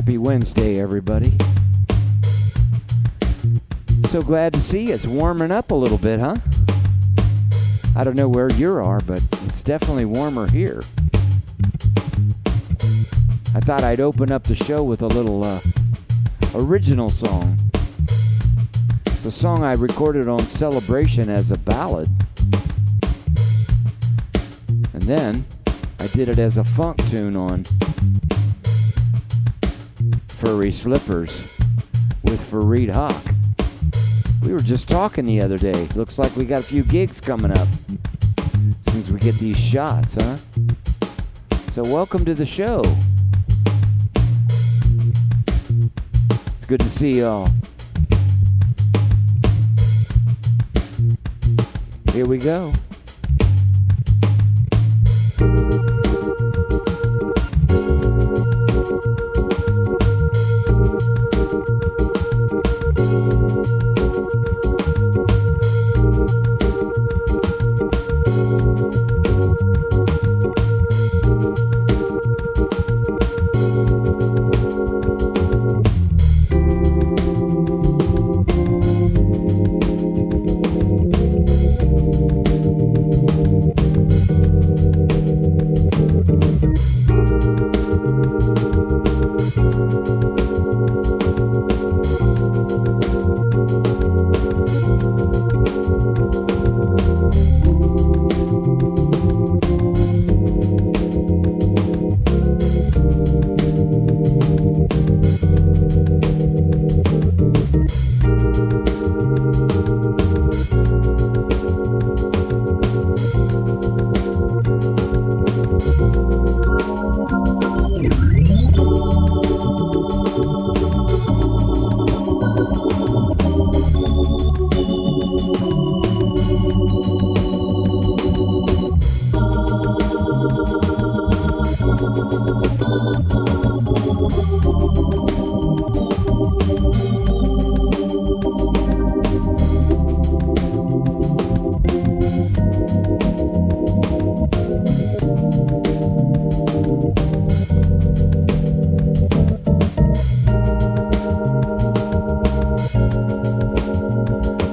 Happy Wednesday, everybody. So glad to see you. It's warming up a little bit, huh? I don't know where you are, but it's definitely warmer here. I thought I'd open up the show with a little original song. It's a song I recorded on Celebration as a ballad. And then I did it as a funk tune on Furry Slippers with Fareed Hawk. We were just talking the other day. Looks like we got a few gigs coming up as soon as we get these shots, huh? So welcome to the show. It's good to see y'all. Here we go.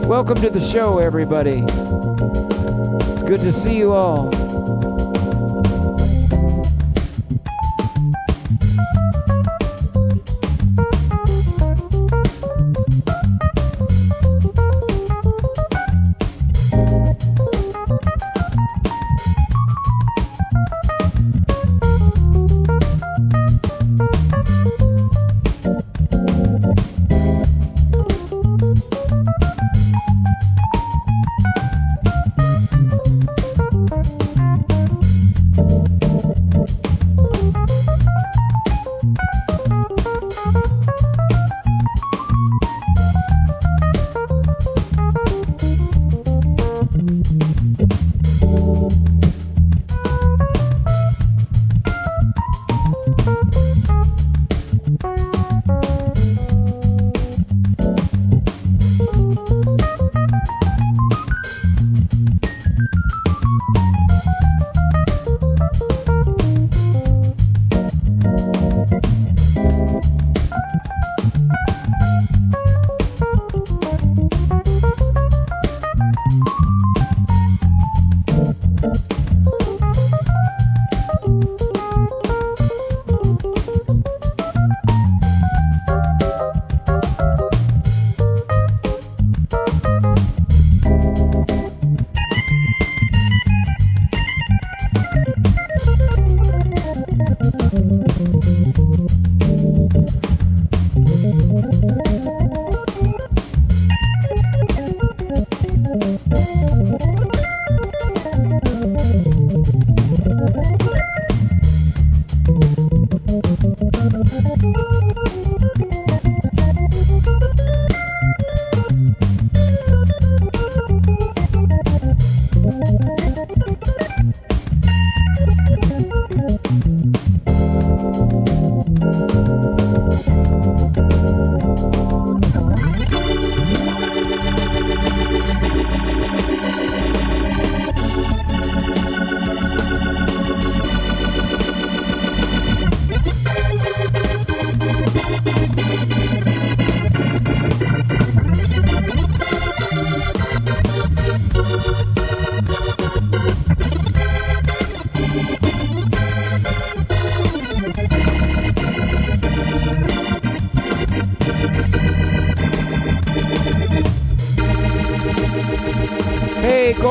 Welcome to the show, everybody. It's good to see you all.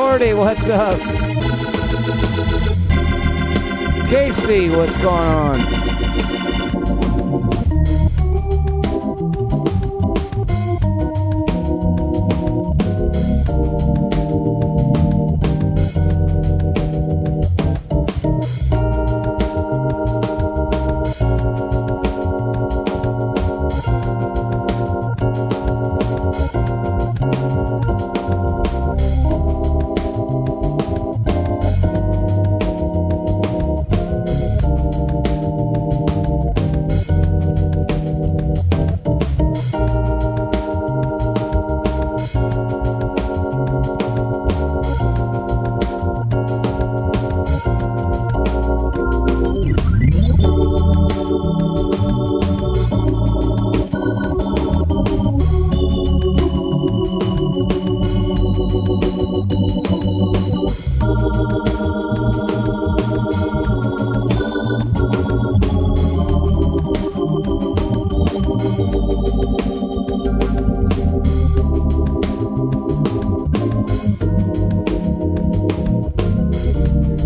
Jordy, what's up? Casey, what's going on?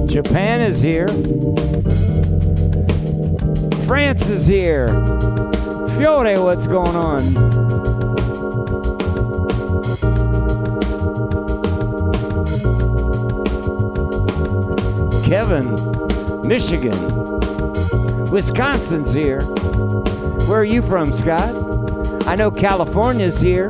Japan is here. France is here. Fiore, what's going on? Kevin, Michigan. Wisconsin's here. Where are you from, Scott? I know California's here.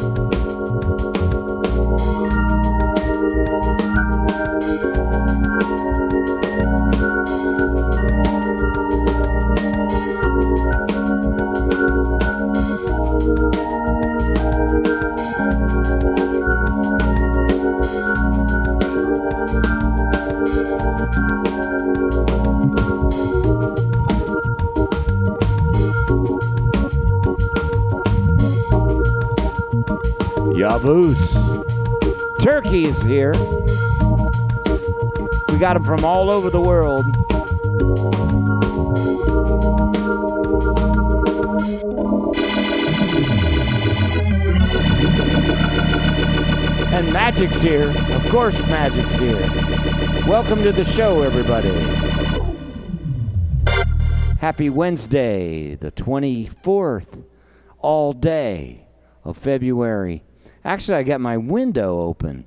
Yavuz. Turkey is here. We got them from all over the world. And Magic's here. Of course Magic's here. Welcome to the show, everybody. Happy Wednesday, the 24th, all day of February. Actually, I got my window open.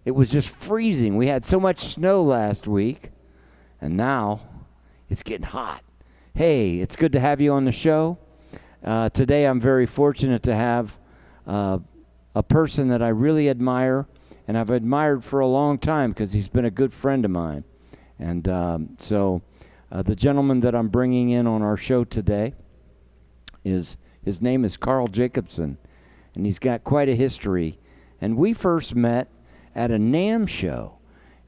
It was just freezing. We had so much snow last week, and now it's getting hot. Hey, it's good to have you on the show. Today I'm very fortunate to have a person that I really admire, and I've admired for a long time because he's been a good friend of mine. And so the gentleman that I'm bringing in on our show today his name is Carl Jacobson. And he's got quite a history. And we first met at a NAMM show.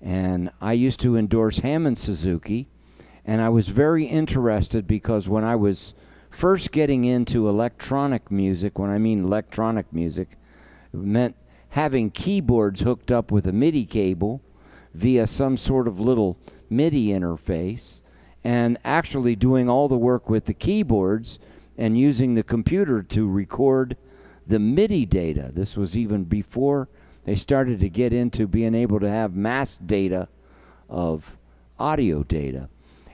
And I used to endorse Hammond Suzuki. And I was very interested because when I was first getting into electronic music, when I mean electronic music, it meant having keyboards hooked up with a MIDI cable via some sort of little MIDI interface, and actually doing all the work with the keyboards and using the computer to record the MIDI data. This was even before they started to get into being able to have mass data of audio data.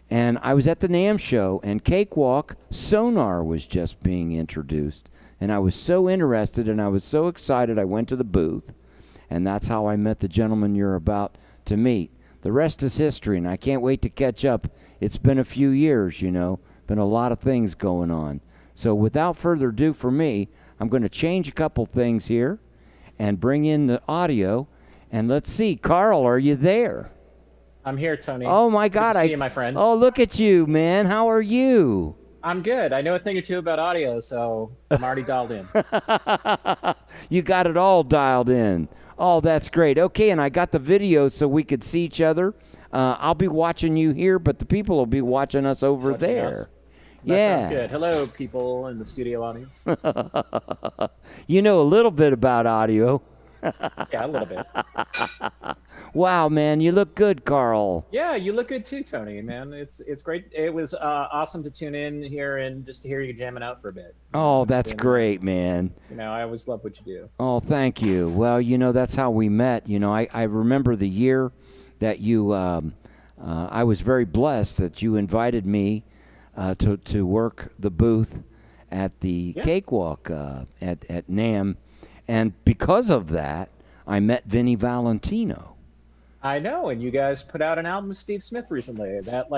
And I was at the NAMM show, and Cakewalk Sonar was just being introduced. And I was so interested, and I was so excited, I went to the booth. And that's how I met the gentleman you're about to meet. The rest is history, and I can't wait to catch up. It's been a few years, you know. Been a lot of things going on. So without further ado for me, I'm going to change a couple things here and bring in the audio. And let's see, Carl, are you there? I'm here, Tony. Oh, my God. Good to see you, my friend. Oh, look at you, man. How are you? I'm good. I know a thing or two about audio, so I'm already dialed in. You got it all dialed in. Oh, that's great. Okay, and I got the video so we could see each other. I'll be watching you here, but the people will be watching us over there. That sounds good. Hello, people in the studio audience. You know a little bit about audio. Yeah, a little bit. Wow, man, you look good, Carl. Yeah, you look good too, Tony, man. It's great. It was awesome to tune in here and just to hear you jamming out for a bit. Oh, It's that's been, great, man. I always love what you do. Oh, thank you. Well, that's how we met. I remember the year that I was very blessed that you invited me to work the booth at the Yeah, Cakewalk at NAMM. And because of that, I met Vinnie Valentino. I know. And you guys put out an album with Steve Smith recently. That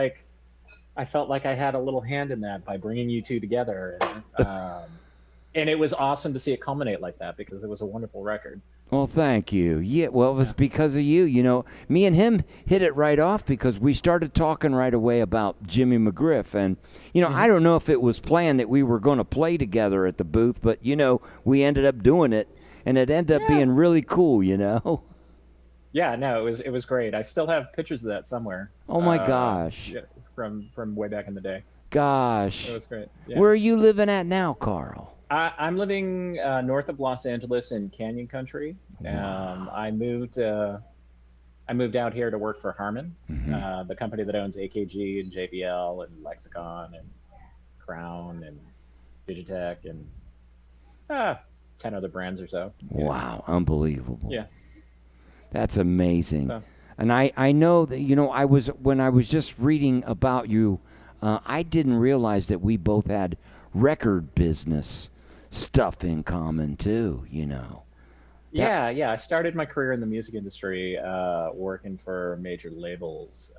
I felt like I had a little hand in that by bringing you two together, and it was awesome to see it culminate like that because it was a wonderful record. Well, thank you. Yeah, well, it was Yeah. because of you. Me and him hit it right off because we started talking right away about Jimmy McGriff. And, I don't know if it was planned that we were going to play together at the booth, but, we ended up doing it, and it ended up Yeah. being really cool, Yeah, no, it was great. I still have pictures of that somewhere. Oh, my gosh. Yeah, from way back in the day. Gosh. It was great. Yeah. Where are you living at now, Carl? I'm living north of Los Angeles in Canyon Country. Wow. I moved out here to work for Harman, Mm-hmm. the company that owns AKG and JBL and Lexicon and Crown and Digitech and 10 other brands or so. Yeah. Wow, unbelievable. Yeah. That's amazing. So, And I know that, when I was just reading about you, I didn't realize that we both had record business stuff in common too, yeah. I started my career in the music industry, working for major labels.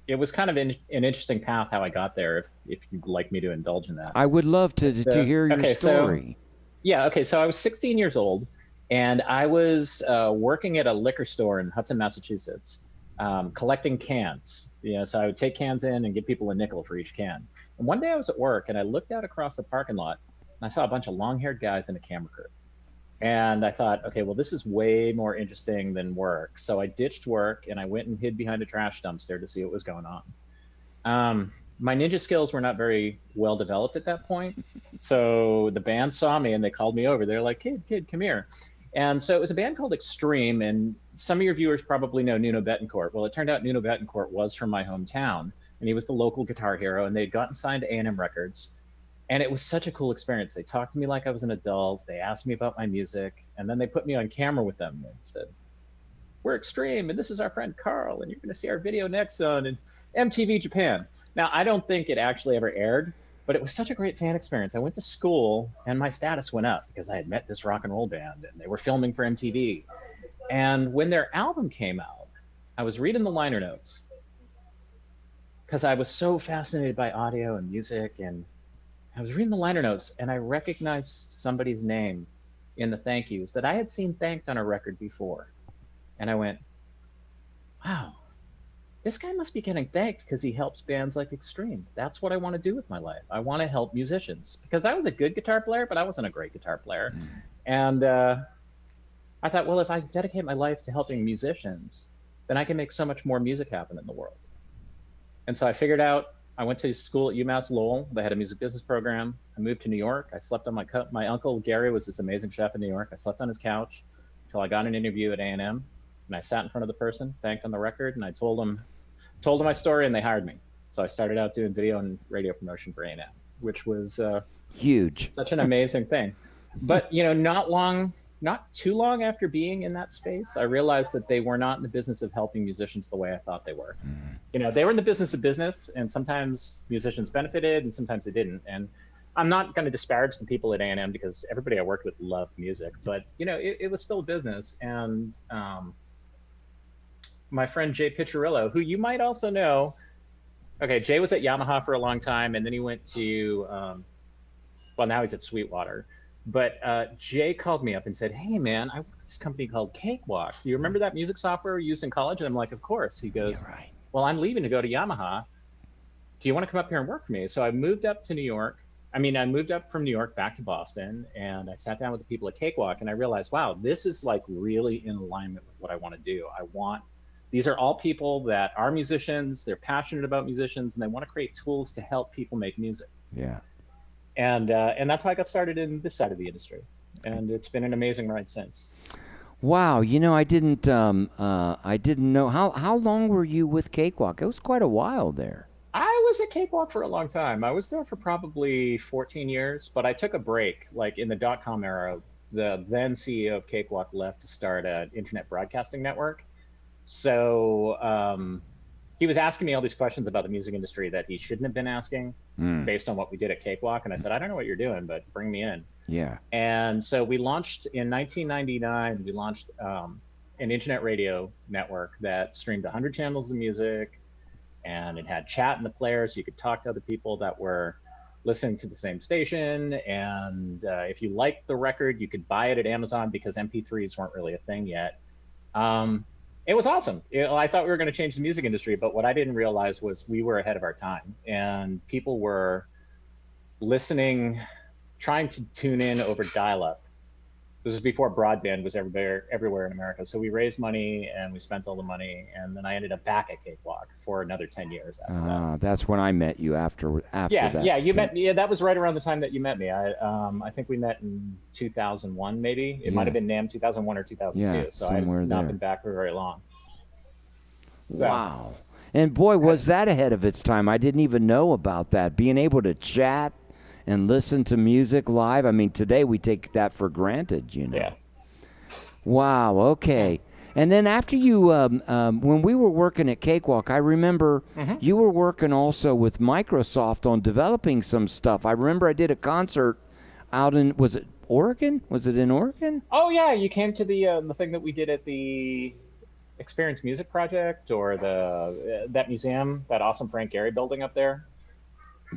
It was kind of an interesting path how I got there. If you'd like me to indulge in that. I would love to hear your Okay, story. Yeah, okay. So I was 16 years old, and I was working at a liquor store in Hudson, Massachusetts, collecting cans. So I would take cans in and give people a nickel for each can. And one day I was at work, and I looked out across the parking lot, and I saw a bunch of long-haired guys in a camera crew. And I thought, okay, well, this is way more interesting than work. So I ditched work, and I went and hid behind a trash dumpster to see what was going on. My ninja skills were not very well developed at that point. So the band saw me and they called me over. They're like, kid, come here. And so it was a band called Extreme. And some of your viewers probably know Nuno Betancourt. Well, it turned out Nuno Betancourt was from my hometown, and he was the local guitar hero, and they'd gotten signed to A&M Records. And it was such a cool experience. They talked to me like I was an adult. They asked me about my music, and then they put me on camera with them and said, we're Extreme, and this is our friend Carl, and you're going to see our video next on MTV Japan. Now, I don't think it actually ever aired, but it was such a great fan experience. I went to school, and my status went up because I had met this rock and roll band, and they were filming for MTV. And when their album came out, I was reading the liner notes because I was so fascinated by audio and music, and I was reading the liner notes, and I recognized somebody's name in the thank yous that I had seen thanked on a record before. And I went, wow, this guy must be getting thanked because he helps bands like Extreme. That's what I want to do with my life. I want to help musicians because I was a good guitar player, but I wasn't a great guitar player. And I thought, well, if I dedicate my life to helping musicians, then I can make so much more music happen in the world. And so I figured out, I went to school at UMass Lowell. They had a music business program. I moved to New York. I slept on my uncle Gary was this amazing chef in New York. I slept on his couch until I got an interview at A&M. And I sat in front of the person, thanked on the record, and I told them my story, and they hired me. So I started out doing video and radio promotion for A&M, which was Huge. such an amazing thing. But not too long after being in that space, I realized that they were not in the business of helping musicians the way I thought they were. They were in the business of business, and sometimes musicians benefited, and sometimes they didn't. And I'm not going to disparage the people at A&M because everybody I worked with loved music, but it was still a business. And my friend Jay Piccirillo, who you might also know. Okay, Jay was at Yamaha for a long time, and then he went to, now he's at Sweetwater. But Jay called me up and said, hey, man, I work at this company called Cakewalk. Do you remember that music software we used in college? And I'm like, of course. He goes, Yeah, right. well, I'm leaving to go to Yamaha. Do you want to come up here and work for me? So I moved up to New York. I moved up from New York back to Boston, and I sat down with the people at Cakewalk, and I realized, wow, this is like really in alignment with what I want to do. These are all people that are musicians, they're passionate about musicians, and they want to create tools to help people make music. Yeah. And that's how I got started in this side of the industry. And it's been an amazing ride since. Wow, I didn't know how long were you with Cakewalk? It was quite a while there. I was at Cakewalk for a long time. I was there for probably 14 years, but I took a break. Like in the dot-com era, the then CEO of Cakewalk left to start an internet broadcasting network. So he was asking me all these questions about the music industry that he shouldn't have been asking based on what we did at Cakewalk. And I said, I don't know what you're doing, but bring me in. Yeah. And so we launched in 1999, we launched an internet radio network that streamed 100 channels of music, and it had chat in the player so you could talk to other people that were listening to the same station. And if you liked the record, you could buy it at Amazon because MP3s weren't really a thing yet. It was awesome. I thought we were going to change the music industry, but what I didn't realize was we were ahead of our time, and people were listening, trying to tune in over dial-up. This was before broadband was everywhere in America. So we raised money and we spent all the money, and then I ended up back at Cakewalk for another 10 years after that. That's when I met you after Yeah, that. yeah, you met me. Yeah, that was right around the time that you met me. I think we met in 2001, maybe. It might have been NAMM 2001 or 2002. Yeah, so I've not there. been back for very long. So, wow. And boy, was that ahead of its time. I didn't even know about that. Being able to chat and listen to music live. I mean, today we take that for granted, Yeah. Wow, okay. And then after you, when we were working at Cakewalk, I remember you were working also with Microsoft on developing some stuff. I remember I did a concert out in, was it Oregon? Was it in Oregon? Oh, yeah, you came to the thing that we did at the Experience Music Project, or that museum, that awesome Frank Gehry building up there.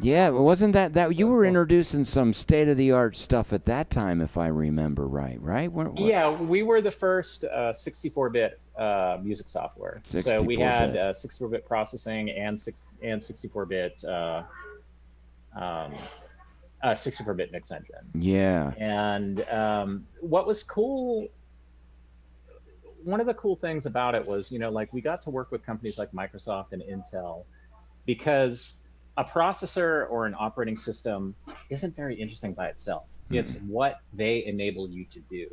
Yeah, wasn't that you were introducing some state-of-the-art stuff at that time, if I remember right? Yeah, we were the first 64-bit music software. 64-bit. So we had 64-bit processing and 64-bit 64-bit mix engine. Yeah. And what was cool, one of the cool things about it was, like we got to work with companies like Microsoft and Intel, because a processor or an operating system isn't very interesting by itself. It's what they enable you to do.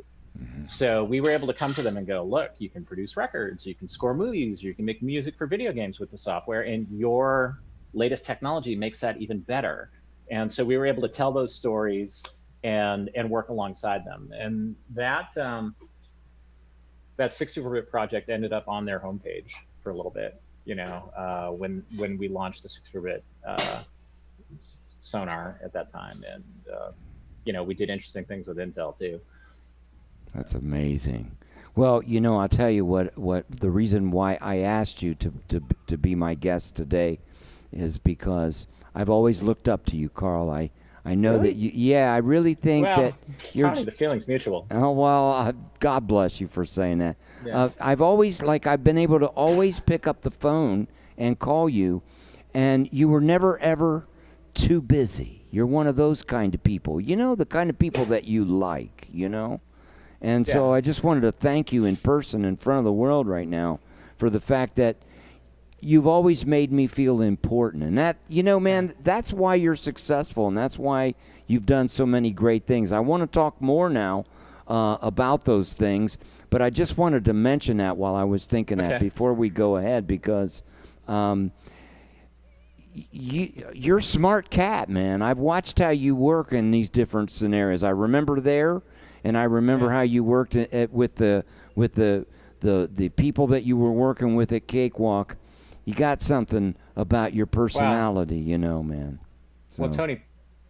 So we were able to come to them and go, look, you can produce records, you can score movies, you can make music for video games with the software, and your latest technology makes that even better. And so we were able to tell those stories and work alongside them. And that 64-bit project ended up on their homepage for a little bit. When we launched the 64-bit sonar at that time, and we did interesting things with Intel too. That's amazing. Well, I'll tell you what the reason why I asked you to be my guest today is because I've always looked up to you, Carl. I know really? that you. Yeah, I really think that you're. The feeling's mutual. Oh well, God bless you for saying that. Yeah. I've been able to always pick up the phone and call you, and you were never ever too busy. You're one of those kind of people. The kind of people that you like. And so I just wanted to thank you in person, in front of the world right now, for the fact that you've always made me feel important. And that, man, that's why you're successful, and that's why you've done so many great things. I want to talk more now about those things, but I just wanted to mention that while I was thinking that before we go ahead, because you're a smart cat, man. I've watched how you work in these different scenarios. I remember there, and I remember how you worked with the people that you were working with at Cakewalk. You got something about your personality, man. So. Well, Tony,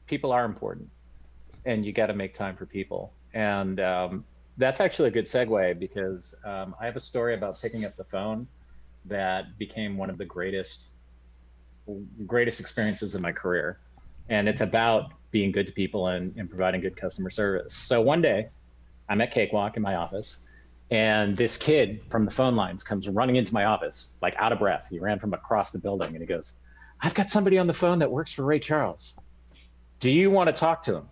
people are important, and you got to make time for people. And that's actually a good segue, because I have a story about picking up the phone that became one of the greatest experiences in my career. And it's about being good to people and providing good customer service. So one day, I'm at Cakewalk in my office, and this kid from the phone lines comes running into my office, like out of breath. He ran from across the building, and he goes, "I've got somebody on the phone that works for Ray Charles. Do you want to talk to him?"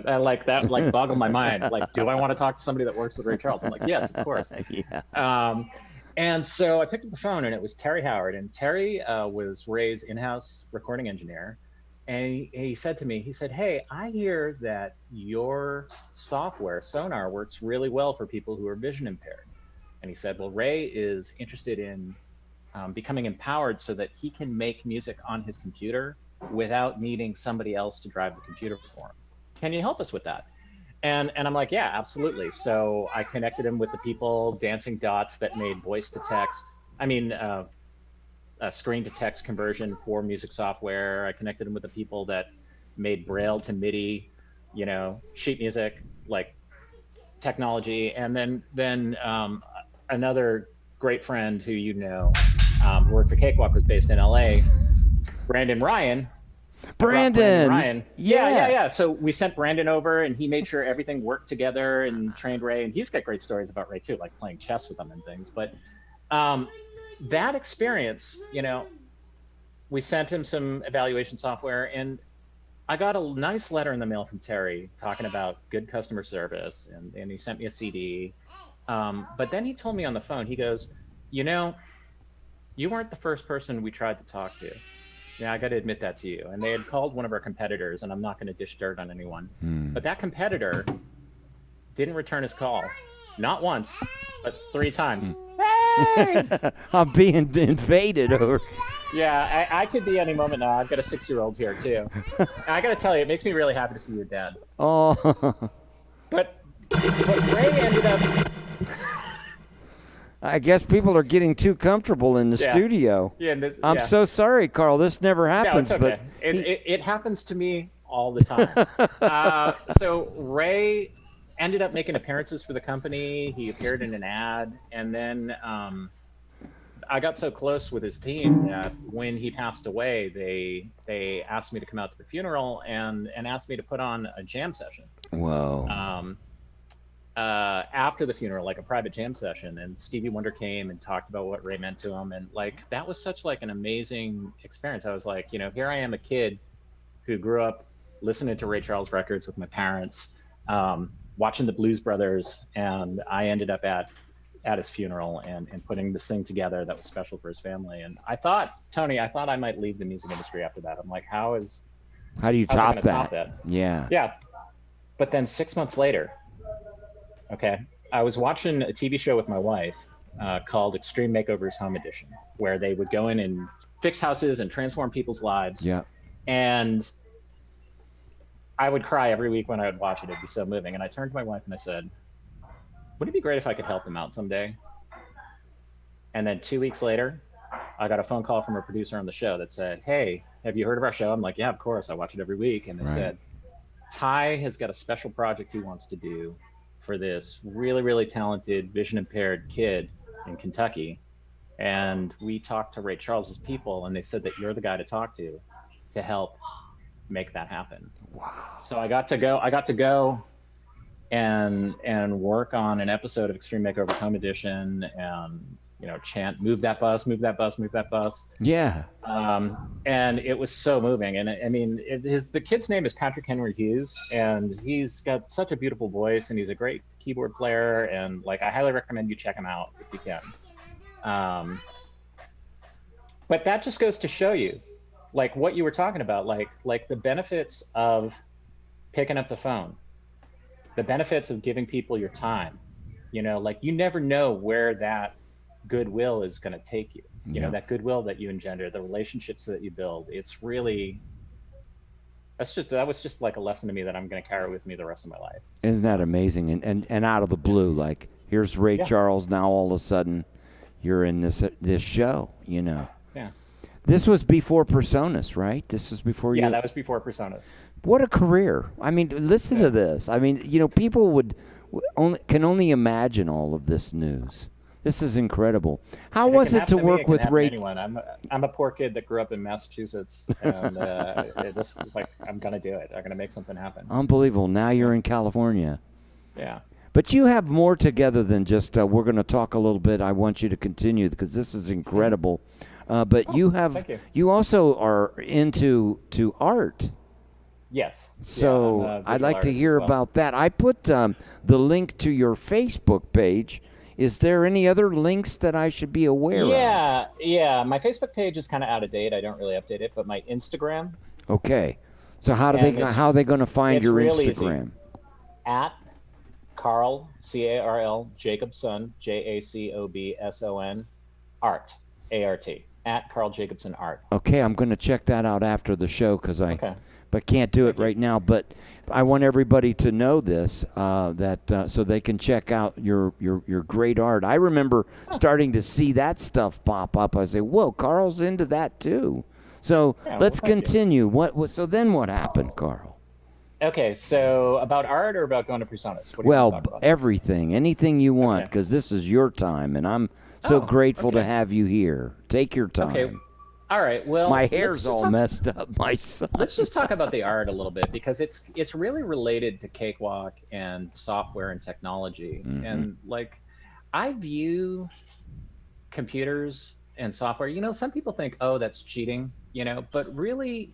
I like that, like boggled my mind. Like, do I want to talk to somebody that works with Ray Charles? I'm like, yes, of course. Yeah. And so I picked up the phone, and it was Terry Howard. And Terry was Ray's in-house recording engineer. And he said to me, he said, "Hey, I hear that your software, Sonar, works really well for people who are vision impaired." And he said, "Well, Ray is interested in becoming empowered so that he can make music on his computer without needing somebody else to drive the computer for him. Can you help us with that?" And I'm like, "Yeah, absolutely." So I connected him with the people, Dancing Dots, that made voice to text. I mean, screen to text conversion for music software. I connected him with the people that made Braille to MIDI, sheet music, like technology. And then another great friend who who worked for Cakewalk, was based in LA, Brandon Ryan. Brandon Ryan. Yeah. Yeah. So we sent Brandon over, and he made sure everything worked together and trained Ray. And he's got great stories about Ray too, like playing chess with him and things. But that experience, we sent him some evaluation software, and I got a nice letter in the mail from Terry talking about good customer service, and he sent me a CD. But then he told me on the phone, he goes, "You weren't the first person we tried to talk to. Yeah, I got to admit that to you." And they had called one of our competitors, and I'm not going to dish dirt on anyone, but that competitor didn't return his call. Not once, but 3 times. Hey! I'm being invaded over. Yeah, I could be any moment now. I've got a 6-year-old here too. I got to tell you, it makes me really happy to see your dad. Oh. But Ray ended up. I guess people are getting too comfortable in the studio. Yeah, I'm so sorry, Carl. This never happens. No, it's okay. But it happens to me all the time. So Ray ended up making appearances for the company. He appeared in an ad, and then I got so close with his team that when he passed away, they asked me to come out to the funeral and asked me to put on a jam session. Whoa. After the funeral, like a private jam session, and Stevie Wonder came and talked about what Ray meant to him, and that was such an amazing experience. I was like, here I am, a kid who grew up listening to Ray Charles records with my parents, watching the Blues Brothers, and I ended up at his funeral and putting this thing together that was special for his family. And I thought, Tony, I might leave the music industry after that. I'm like, how do you top that? Yeah. But then 6 months later, I was watching a TV show with my wife called Extreme Makeovers Home Edition, where they would go in and fix houses and transform people's lives. Yeah. And I would cry every week when I would watch it. It'd be so moving. And I turned to my wife and I said, "Wouldn't it be great if I could help them out someday?" And then 2 weeks later, I got a phone call from a producer on the show that said, "Hey, have you heard of our show?" I'm like, "Yeah, of course. I watch it every week." And they said, "Ty has got a special project he wants to do for this really, really talented vision impaired kid in Kentucky. And we talked to Ray Charles's people, and they said that you're the guy to talk to help make that happen." Wow. So I got to go and work on an episode of Extreme Makeovers Home Edition, and chant, "Move that bus, move that bus, move that bus." Yeah. And it was so moving. And I mean, the kid's name is Patrick Henry Hughes, and he's got such a beautiful voice, and he's a great keyboard player. And I highly recommend you check him out if you can. But that just goes to show you, what you were talking about, the benefits of picking up the phone, the benefits of giving people your time. You never know where that goodwill is going to take you. That goodwill that you engender, the relationships that you build. It's really, that was just a lesson to me that I'm going to carry with me the rest of my life. Isn't that amazing? And out of the blue, here's Ray Charles. Now all of a sudden, you're in this show. Yeah. This was before Personas, right? This was before you. Yeah, that was before Personas. What a career! I mean, listen to this. I mean, people can only imagine all of this news. This is incredible. How was it to work with Ray? Anyone. I'm a poor kid that grew up in Massachusetts, and I'm gonna do it. I'm gonna make something happen. Unbelievable. Now you're in California. Yeah. But you have more together than just. We're going to talk a little bit. I want you to continue because this is incredible. But you also are into art. Yes. So I'd like to hear about that. I put the link to your Facebook page. Is there any other links that I should be aware of? Yeah. My Facebook page is kind of out of date. I don't really update it, but my Instagram Okay. So And how are they going to find it's your real easy. Instagram? At Carl, Carl Jacobson, Jacobson, art, ART, at Carl Jacobson art. Okay, I'm going to check that out after the show because Okay. but can't do it Thank you. right now. But I want everybody to know this so they can check out your great art. I remember starting to see that stuff pop up. I say, "Whoa, Carl's into that too." So Yeah, well, let's thank you. continue. So then what happened, Carl? Okay, so about art or about going to personas? What do you want to Well, talk about? everything, anything you want, Okay. because this is your time, and I'm so Oh, grateful to okay. have you here. Take your time. Okay. All right. Well, My hair's all messed up. My son. let's just talk about the art a little bit because it's really related to cakewalk and software and technology. Mm-hmm. And like I view computers and software, some people think, oh, that's cheating, but really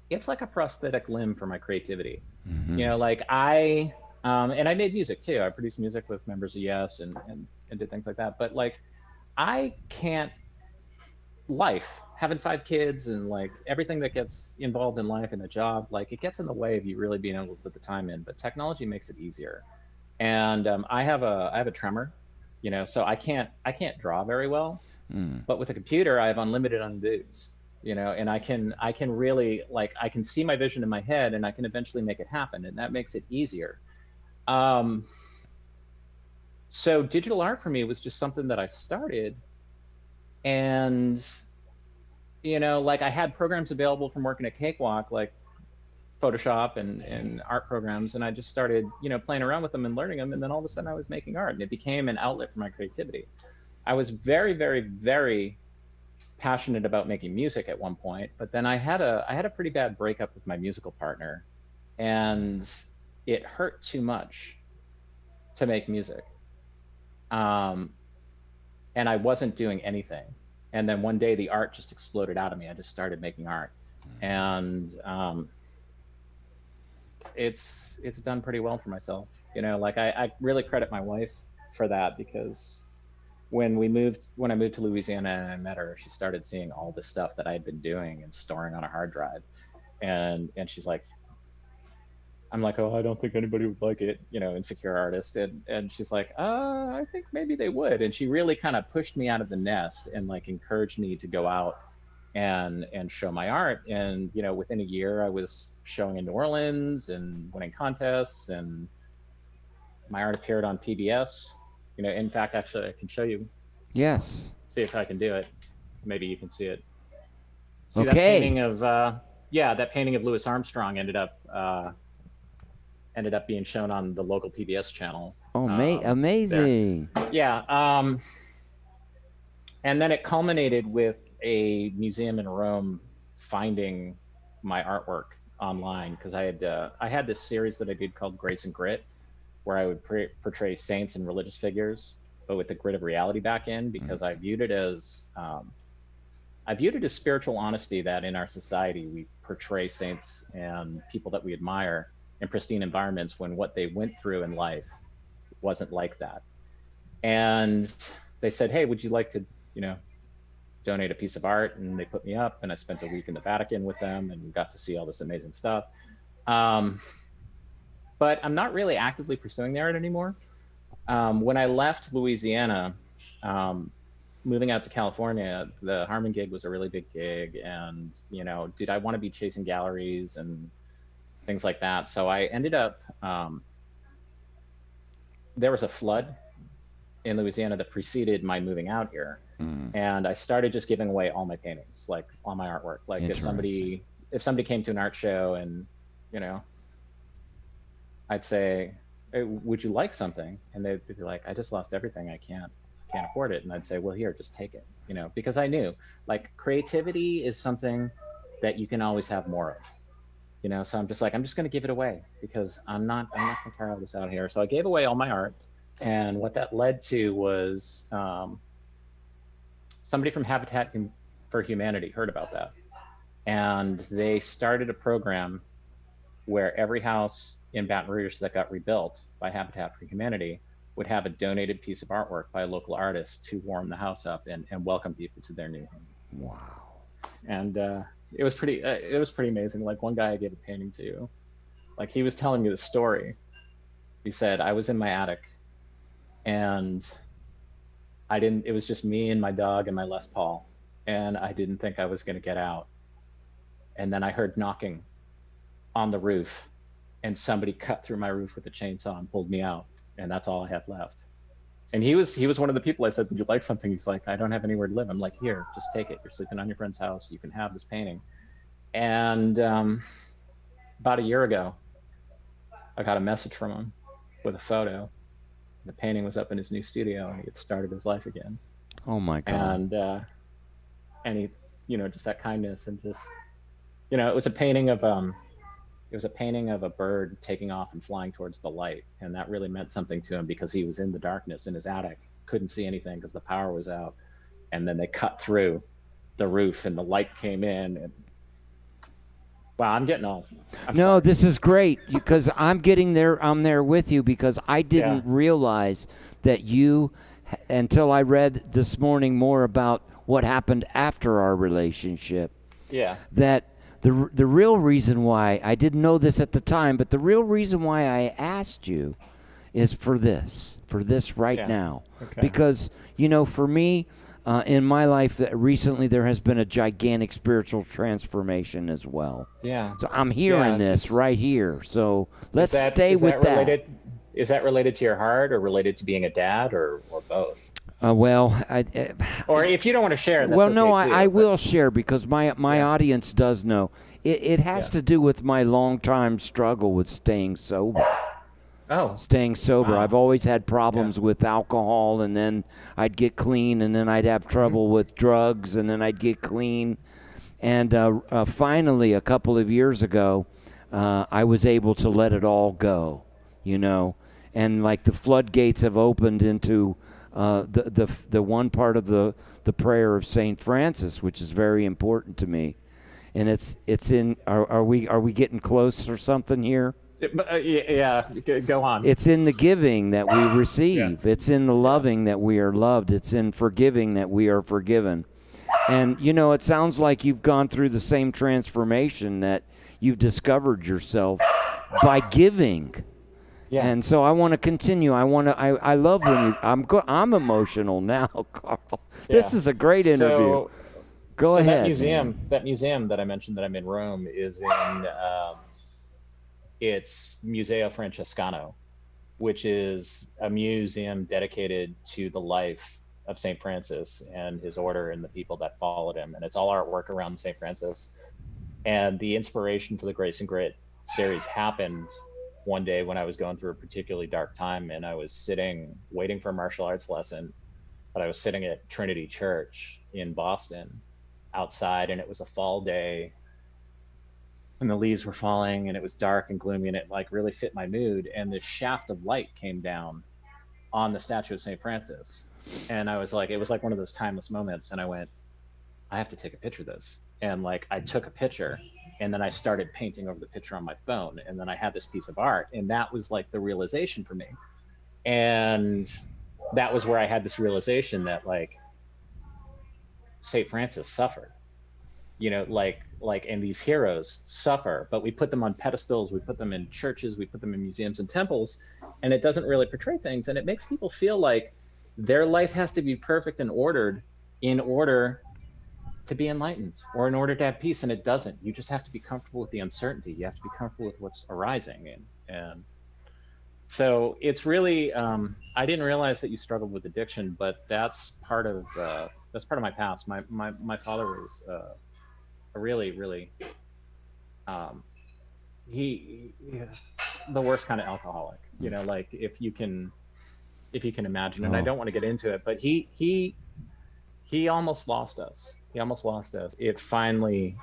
it's like a prosthetic limb for my creativity. Mm-hmm. Like and I made music too. I produced music with members of Yes and did things like that. But like I can't life having 5 kids and like everything that gets involved in life and a job, like it gets in the way of you really being able to put the time in, but technology makes it easier. And I have a tremor, so I can't draw very well. But with a computer I have unlimited undos, and I can really, like, I can see my vision in my head and I can eventually make it happen, and that makes it easier. um so digital art for me was just something that I started, and like I had programs available from working at Cakewalk, like Photoshop and art programs, and I just started, playing around with them and learning them, and then all of a sudden I was making art, and it became an outlet for my creativity. I was very, very, very passionate about making music at one point, but then I had a pretty bad breakup with my musical partner, and it hurt too much to make music. Um, and I wasn't doing anything. And then one day the art just exploded out of me. I just started making art, and it's done pretty well for myself. Like I really credit my wife for that, because when I moved to Louisiana and I met her, she started seeing all the stuff that I had been doing and storing on a hard drive, and she's like, I'm like, oh, I don't think anybody would like it, insecure artist. And she's like, I think maybe they would. And she really kind of pushed me out of the nest and like encouraged me to go out and show my art. And, within a year I was showing in New Orleans and winning contests, and my art appeared on PBS. In fact, actually I can show you, Yes. see if I can do it. Maybe you can see it. See that Okay. painting of, that painting of Louis Armstrong ended up being shown on the local PBS channel. Oh, amazing. Yeah. And then it culminated with a museum in Rome finding my artwork online, because I had this series that I did called Grace and Grit, where I would portray saints and religious figures, but with the grit of reality back in, because I viewed it as spiritual honesty, that in our society we portray saints and people that we admire in pristine environments, when what they went through in life wasn't like that. And they said, hey, would you like to, donate a piece of art? And they put me up, and I spent a week in the Vatican with them and got to see all this amazing stuff. But I'm not really actively pursuing the art anymore. When I left Louisiana, moving out to California, the Harmon gig was a really big gig, and did I want to be chasing galleries and things like that? So I ended up, there was a flood in Louisiana that preceded my moving out here, and I started just giving away all my paintings, like all my artwork. Like if somebody came to an art show, and I'd say, hey, would you like something? And they'd be like, I just lost everything, I can't afford it. And I'd say, well, here, just take it, because I knew, like, creativity is something that you can always have more of. So I'm just like, I'm just going to give it away, because I'm not going to carry all this out here. So I gave away all my art, and what that led to was somebody from Habitat for Humanity heard about that, and they started a program where every house in Baton Rouge that got rebuilt by Habitat for Humanity would have a donated piece of artwork by a local artist to warm the house up and welcome people to their new home. Wow. And it was pretty amazing. Like one guy I gave a painting to, like he was telling me the story. He said I was in my attic and I didn't. It was just me and my dog and my Les Paul, and I didn't think I was going to get out. And then I heard knocking on the roof, and somebody cut through my roof with a chainsaw and pulled me out, and that's all I had left. And he was one of the people. I said, "Would you like something?" He's like, "I don't have anywhere to live." I'm like, "Here, just take it. You're sleeping on your friend's house. You can have this painting." And about a year ago, I got a message from him with a photo. The painting was up in his new studio, and he had started his life again. Oh my God. And he, just that kindness and just, it was a painting of a bird taking off and flying towards the light, and that really meant something to him because he was in the darkness in his attic, couldn't see anything because the power was out, and then they cut through the roof and the light came in. And wow, I'm getting all. No, sorry. this is great because I'm getting there. I'm there with you because I didn't realize that you, until I read this morning more about what happened after our relationship, Yeah. that the real reason why, I didn't know this at the time, but the real reason why I asked you is for this right Yeah. now. Okay. Because, for me, in my life, that recently there has been a gigantic spiritual transformation as well. Yeah. So I'm hearing this right here. So let's stay with that. Is that related to your heart or related to being a dad or both? Well, Or if you don't want to share, that's well, no, okay too, I but- will share because my audience does know. It has to do with my long time struggle with staying sober. Oh. Staying sober. Wow. I've always had problems with alcohol, and then I'd get clean, and then I'd have trouble with drugs, and then I'd get clean. And finally, a couple of years ago, I was able to let it all go, and like the floodgates have opened into the one part of the prayer of Saint Francis, which is very important to me. And it's in. Are we getting close or something here? Yeah, go on. It's in the giving that we receive. Yeah. It's in the loving that we are loved. It's in forgiving that we are forgiven. And, it sounds like you've gone through the same transformation, that you've discovered yourself by giving. Yeah. And so I want to continue. I love when I'm emotional now, Carl. Yeah. This is a great interview. Go ahead. That museum that I mentioned that I'm in Rome is in it's Museo Francescano, which is a museum dedicated to the life of St. Francis and his order and the people that followed him. And it's all artwork around St. Francis. And the inspiration for the Grace and Grit series happened one day when I was going through a particularly dark time, and I was sitting waiting for a martial arts lesson, but I was sitting at Trinity Church in Boston outside, and it was a fall day and the leaves were falling and it was dark and gloomy, and it like really fit my mood. And this shaft of light came down on the statue of St. Francis. And I was like, it was like one of those timeless moments. And I went, I have to take a picture of this. And like, I took a picture, and then I started painting over the picture on my phone. And then I had this piece of art, and that was like the realization for me. And that was where I had this realization that like St. Francis suffered, and these heroes suffer, but we put them on pedestals, we put them in churches, we put them in museums and temples, and it doesn't really portray things. And it makes people feel like their life has to be perfect and ordered in order to be enlightened or in order to have peace. And it doesn't. You just have to be comfortable with the uncertainty. You have to be comfortable with what's arising. And so it's really, I didn't realize that you struggled with addiction, but that's part of my past. My father was a really he the worst kind of alcoholic, like if you can imagine. And I don't want to get into it, but he almost lost us. It finally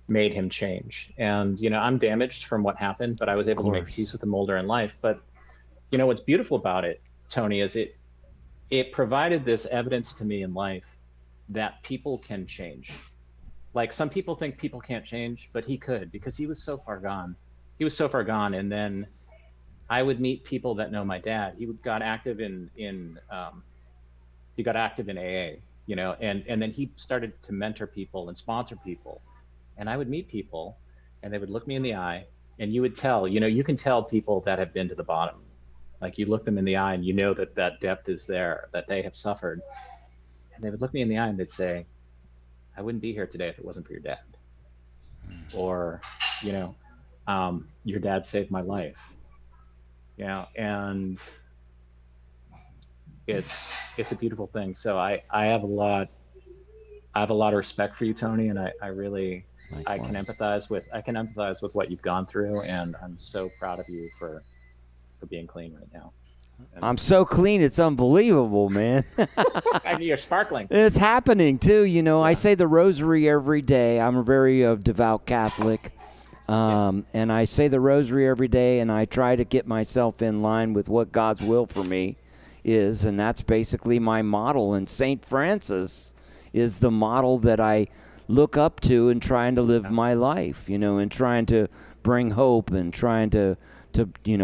made him change. And I'm damaged from what happened, but I was able to make peace with him older in life. But what's beautiful about it, Tony, is it provided this evidence to me in life that people can change. Like, some people think people can't change, but he could, because he was so far gone. And then I would meet people that know my dad. He got active in AA, and then he started to mentor people and sponsor people and I would meet people, and they would look me in the eye, and you would tell, you can tell people that have been to the bottom. Like you look them in the eye, and you know that that depth is there, that they have suffered. And they would look me in the eye, and they'd say, "I wouldn't be here today if it wasn't for your dad," or, you know, "Your dad saved my life." And it's a beautiful thing. So I have a lot of respect for you, Tony, and I really I can empathize with what you've gone through, and I'm so proud of you for being clean right now. And I'm so clean, it's unbelievable, man. you're sparkling. It's happening, too. I Yeah. say the rosary every day. I'm a very devout Catholic. And I say the rosary every day, and I try to get myself in line with what God's will for me is, and that's basically my model. And St. Francis is the model that I look up to in trying to live my life, and trying to bring hope and trying to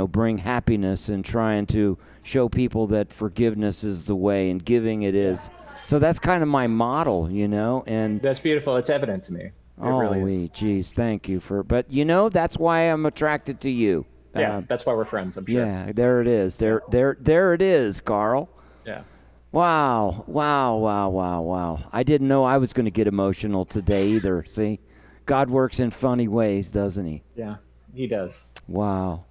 bring happiness and trying to show people that forgiveness is the way and giving it is. So that's kind of my model, and That's beautiful. It's evident to me. It really is. Geez, thank you but that's why I'm attracted to you. Yeah, that's why we're friends, I'm sure. Yeah, there it is. There it is, Carl. Yeah. Wow. I didn't know I was going to get emotional today either. See, God works in funny ways, doesn't he? Yeah, he does. Wow.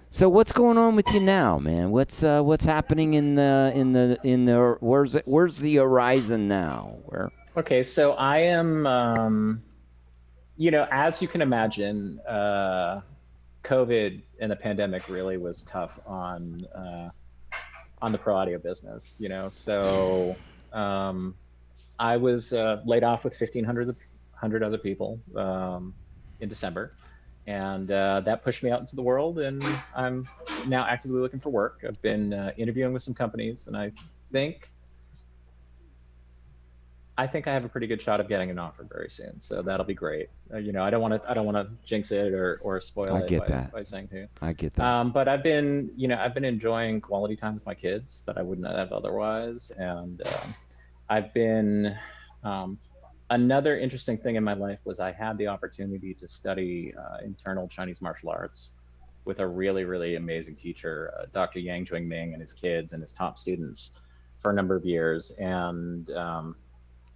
So what's going on with you now, man? What's happening in the where's the horizon now? Where? Okay, so I am, as you can imagine, COVID and the pandemic really was tough on the pro audio business. So I was laid off with 1,500 other people in December, and that pushed me out into the world. And I'm now actively looking for work. I've been interviewing with some companies, and I think I have a pretty good shot of getting an offer very soon. So that'll be great. I don't want to jinx it or spoil it by saying to you. I get that. But I've been enjoying quality time with my kids that I wouldn't have otherwise. And I've been, another interesting thing in my life was I had the opportunity to study internal Chinese martial arts with a really, really amazing teacher, Dr. Yang Ming, and his kids and his top students for a number of years. And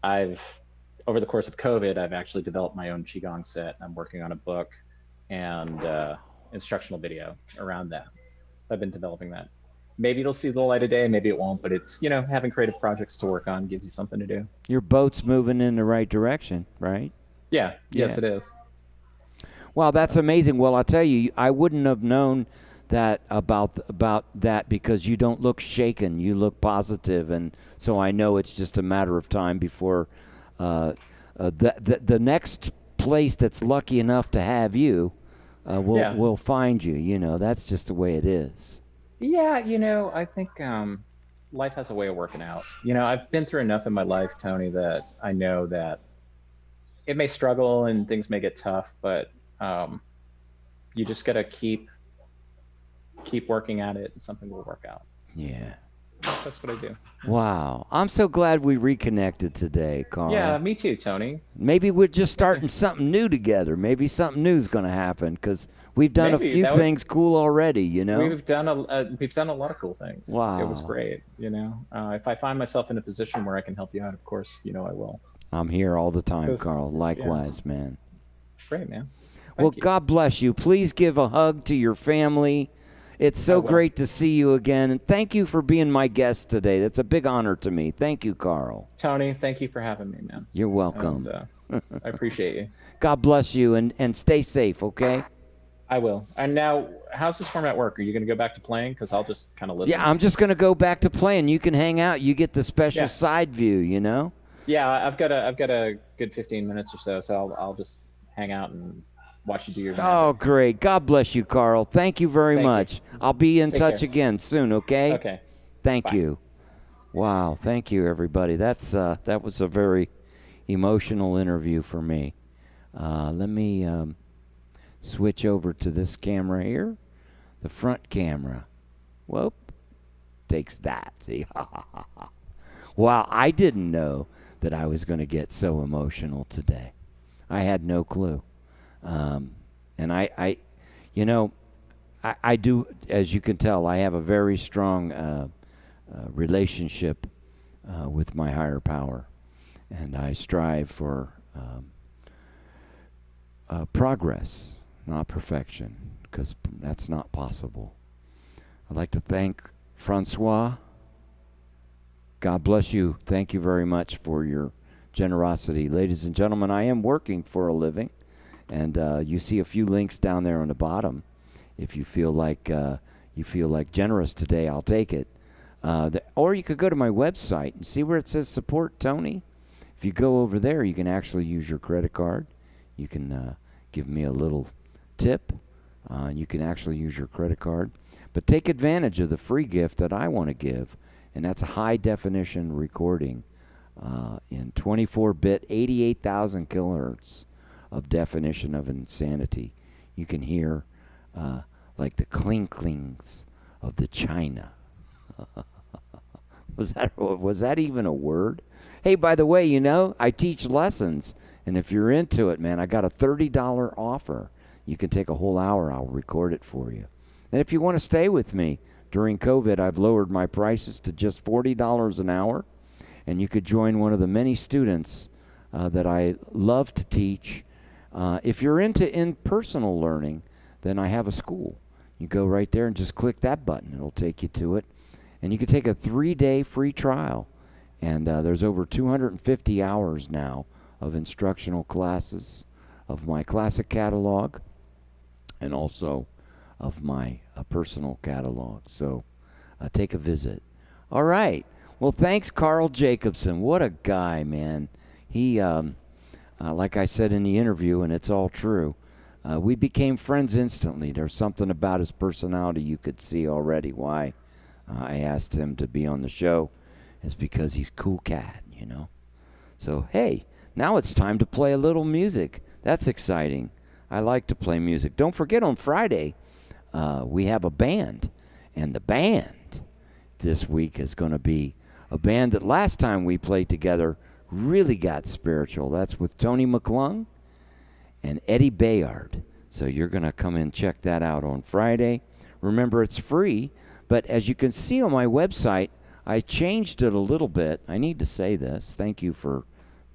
over the course of COVID, I've actually developed my own Qigong set. I'm working on a book and instructional video around that. I've been developing that. Maybe it'll see the light of day, maybe it won't, but it's, having creative projects to work on gives you something to do. Your boat's moving in the right direction, right? Yeah, yes, it is. Wow, that's amazing. Well, I'll tell you, I wouldn't have known that about that because you don't look shaken. You look positive, and so I know it's just a matter of time before the next place that's lucky enough to have you will find you. That's just the way it is. Yeah, I think life has a way of working out. I've been through enough in my life, Tony, that I know that it may struggle and things may get tough, but you just got to keep working at it and something will work out. Yeah. That's what I do. Wow. I'm so glad we reconnected today, Carl. Yeah, me too, Tony. Maybe we're just starting something new together. Maybe something new is going to happen because we've done a few things cool already, We've done a lot of cool things. Wow. It was great, If I find myself in a position where I can help you out, of course, I will. I'm here all the time, Carl. Likewise, man. Great, man. Well, God bless you. Please give a hug to your family. It's so great to see you again, and thank you for being my guest today. That's a big honor to me. Thank you, Carl. Tony, thank you for having me, man. You're welcome. And, I appreciate you. God bless you, and stay safe, okay? I will. And now, how's this format work? Are you going to go back to playing? Because I'll just kind of listen. Yeah, I'm just going to go back to playing. You can hang out. You get the special side view, Yeah, I've got a good 15 minutes or so I'll just hang out and watch you do your magic. Oh, great. God bless you, Carl. Thank you very much. You. I'll be in Take touch care. again soon, okay? Okay. Thank Bye. you. Wow. Thank you, everybody. That was a very emotional interview for me. Let me switch over to this camera here, the front camera. Whoop. Takes that. See? Wow. I didn't know that I was going to get so emotional today. I had no clue. And you know, I do, as you can tell, I have a very strong relationship with my higher power, and I strive for progress, not perfection, because that's not possible. I'd like to thank Francois. God bless you. Thank you very much for your generosity. Ladies and gentlemen, I am working for a living, and you see a few links down there on the bottom. If you feel like generous today, I'll take it. Or you could go to my website and see where it says Support Tony. If you go over there, you can actually use your credit card. You can give me a little tip. You can actually use your credit card. But take advantage of the free gift that I want to give, and that's a high-definition recording in 24-bit, 88,000 kilohertz of definition of insanity. You can hear like the clinklings of the china. Was that even a word? Hey, by the way, you know, I teach lessons, and if you're into it, man, I got a $30 offer. You can take a whole hour. I'll record it for you. And if you want to stay with me during COVID, I've lowered my prices to just $40 an hour, and you could join one of the many students that I love to teach. If you're into in-personal learning, then I have a school. You go right there and just click that button. It'll take you to it. And you can take a 3-day free trial. And there's over 250 hours now of instructional classes of my classic catalog and also of my personal catalog. So take a visit. All right. Well, thanks, Carl Jacobson. What a guy, man. He, like I said in the interview, and it's all true, we became friends instantly. There's something about his personality you could see already why I asked him to be on the show. It's because he's a cool cat, you know. So, hey, now it's time to play a little music. That's exciting. I like to play music. Don't forget, on Friday, we have a band. And the band this week is going to be a band that last time we played together really got spiritual. That's with Tony McClung and Eddie Bayard. So you're going to come and check that out on Friday. Remember, it's free. But as you can see on my website, I changed it a little bit. I need to say this. Thank you for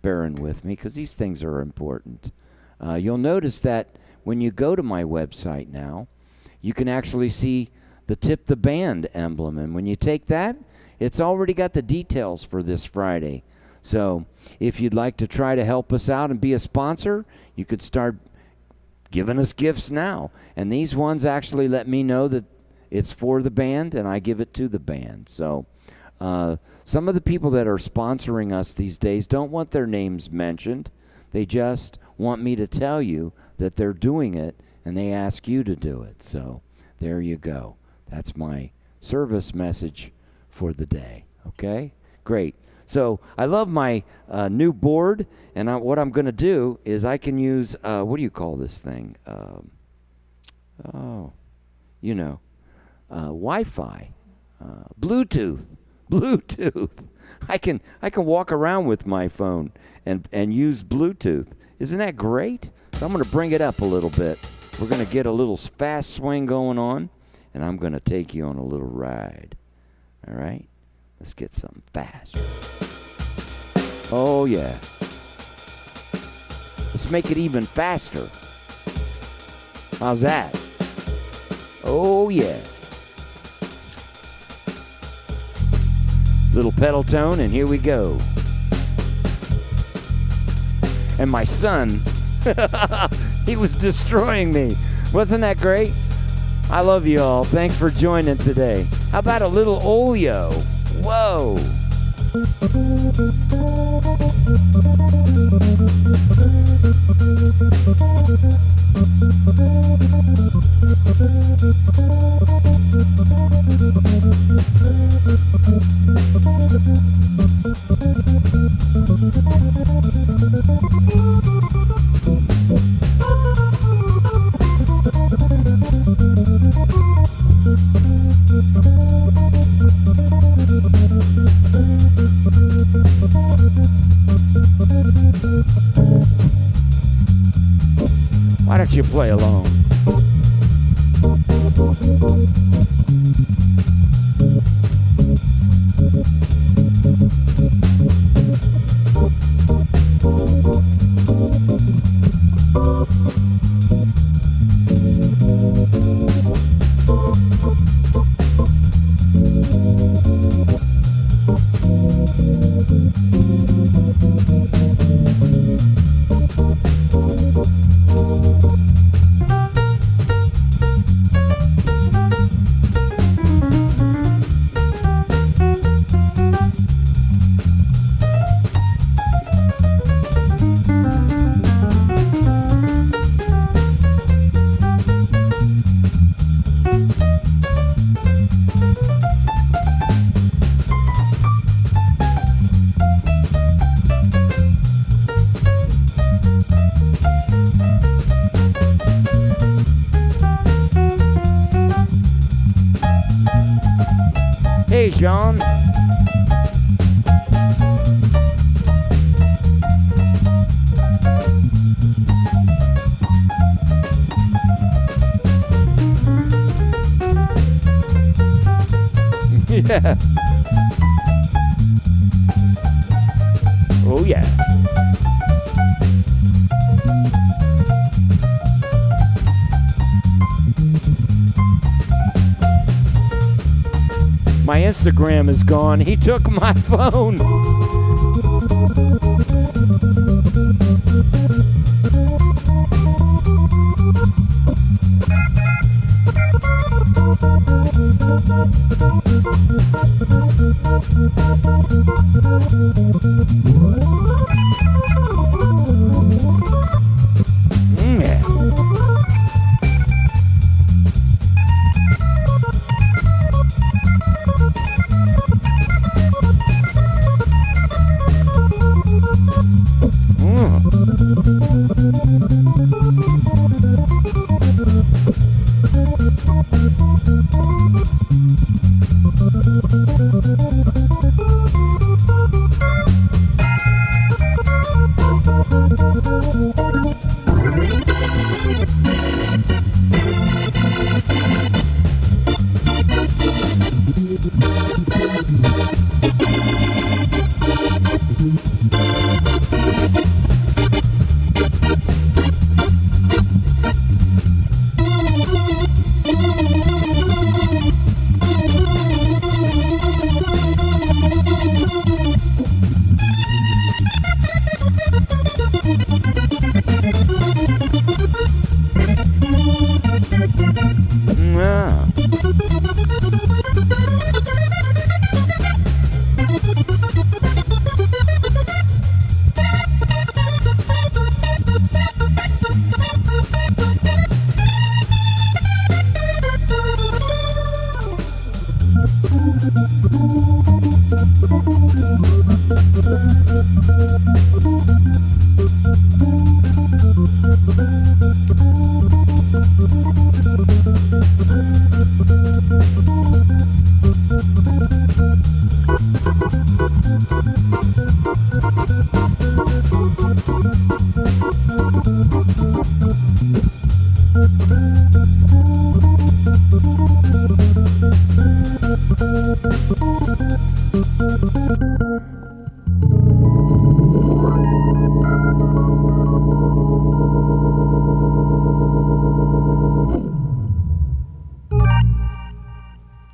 bearing with me, because these things are important. You'll notice that when you go to my website now, you can actually see the Tip the Band emblem. And when you take that, it's already got the details for this Friday. So if you'd like to try to help us out and be a sponsor, you could start giving us gifts now. And these ones actually let me know that it's for the band, and I give it to the band. So some of the people that are sponsoring us these days don't want their names mentioned. They just want me to tell you that they're doing it, and they ask you to do it. So there you go. That's my service message for the day. Okay? Great. So I love my new board, and what I'm going to do is I can use, what do you call this thing? Wi-Fi, Bluetooth. I can walk around with my phone and use Bluetooth. Isn't that great? So I'm going to bring it up a little bit. We're going to get a little fast swing going on, and I'm going to take you on a little ride. All right? Let's get something fast. Oh, yeah. Let's make it even faster. How's that? Oh, yeah. Little pedal tone, and here we go. And my son, he was destroying me. Wasn't that great? I love you all. Thanks for joining today. How about a little Olio? Whoa. Why don't you play along? Hey, John. Yeah. Oh, yeah. My Instagram is gone. He took my phone. Yeah.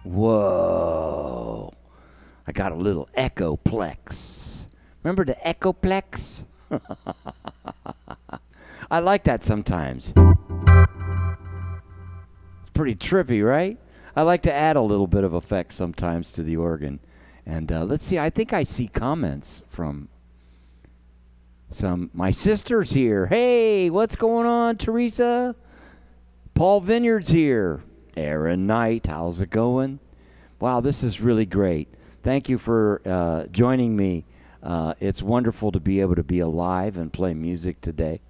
Whoa. I got a little echoplex. Remember the echoplex? I like that sometimes. It's pretty trippy, right? I like to add a little bit of effect sometimes to the organ. And let's see, I think I see comments from my sister's here. Hey, what's going on, Teresa? Paul Vineyard's here. Aaron Knight, how's it going? Wow, this is really great. Thank you for joining me. It's wonderful to be able to be alive and play music today.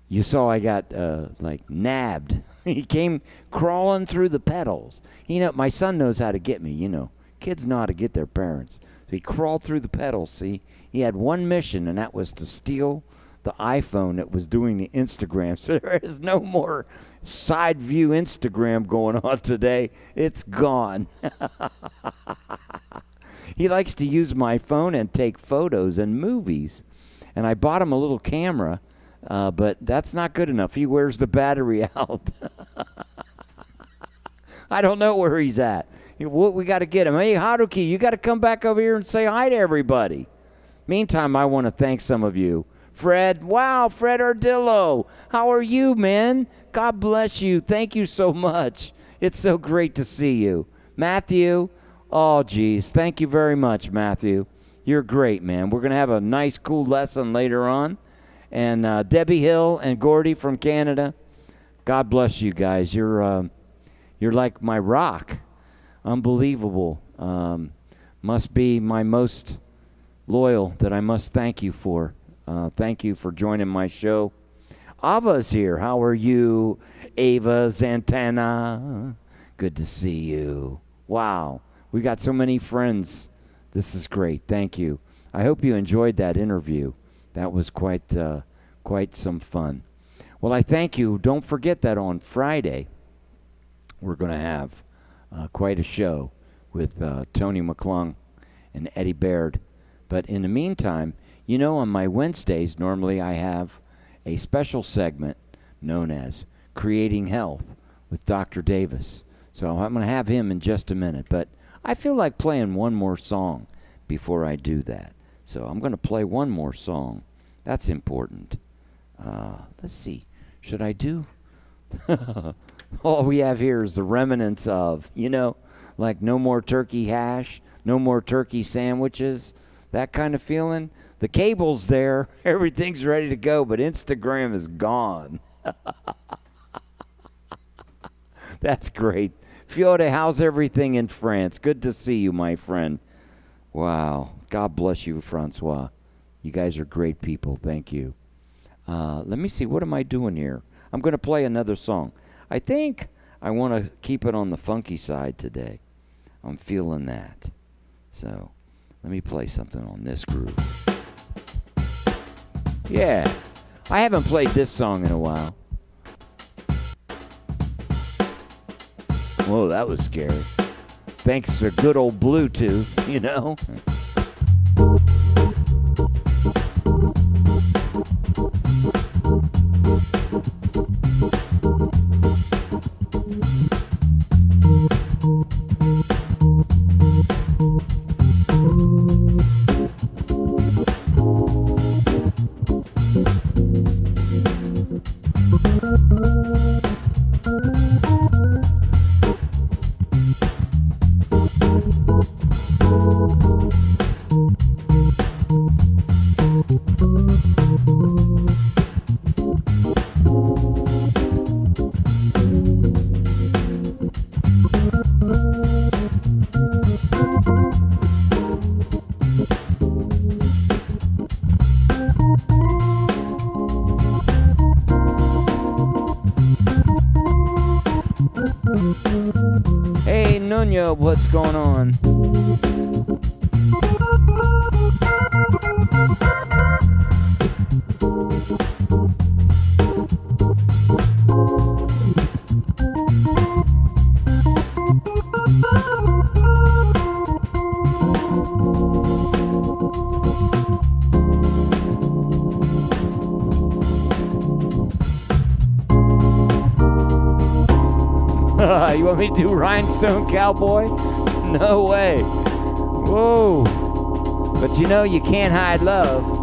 You saw I got nabbed. He came crawling through the pedals. You know, my son knows how to get me, you know. Kids know how to get their parents. So he crawled through the pedals, see? He had one mission, and that was to steal the iPhone that was doing the Instagram. So there is no more side view Instagram going on today. It's gone. He likes to use my phone and take photos and movies. And I bought him a little camera, but that's not good enough. He wears the battery out. I don't know where he's at. We got to get him. Hey, Haruki, you got to come back over here and say hi to everybody. Meantime, I want to thank some of you. Fred, wow, Fred Ardillo. How are you, man? God bless you. Thank you so much. It's so great to see you. Matthew, oh, geez. Thank you very much, Matthew. You're great, man. We're going to have a nice, cool lesson later on. And Debbie Hill and Gordy from Canada, God bless you guys. You're like my rock. Unbelievable. Must be my most loyal that I must thank you for. Thank you for joining my show. Ava's here. How are you, Ava Zantana? Good to see you. Wow. We got so many friends. This is great. Thank you. I hope you enjoyed that interview. That was quite some fun. Well, I thank you. Don't forget that on Friday, we're going to have quite a show with Tony McClung and Eddie Baird. But in the meantime, you know, on my Wednesdays, normally I have a special segment known as Creating Health with Dr. Davis. So I'm going to have him in just a minute. But I feel like playing one more song before I do that. So I'm going to play one more song. That's important. Let's see. Should I do? All we have here is the remnants of, you know, like no more turkey hash, no more turkey sandwiches, that kind of feeling. The cable's there. Everything's ready to go, but Instagram is gone. That's great. Fiore, how's everything in France? Good to see you, my friend. Wow. God bless you, Francois. You guys are great people. Thank you. Let me see. What am I doing here? I'm going to play another song. I think I want to keep it on the funky side today. I'm feeling that. So let me play something on this groove. Yeah. I haven't played this song in a while. Whoa, that was scary. Thanks to good old Bluetooth, you know. Hey, Nuno, what's going on? You want me to do Rhinestone Cowboy? No way. Whoa. But you know you can't hide love.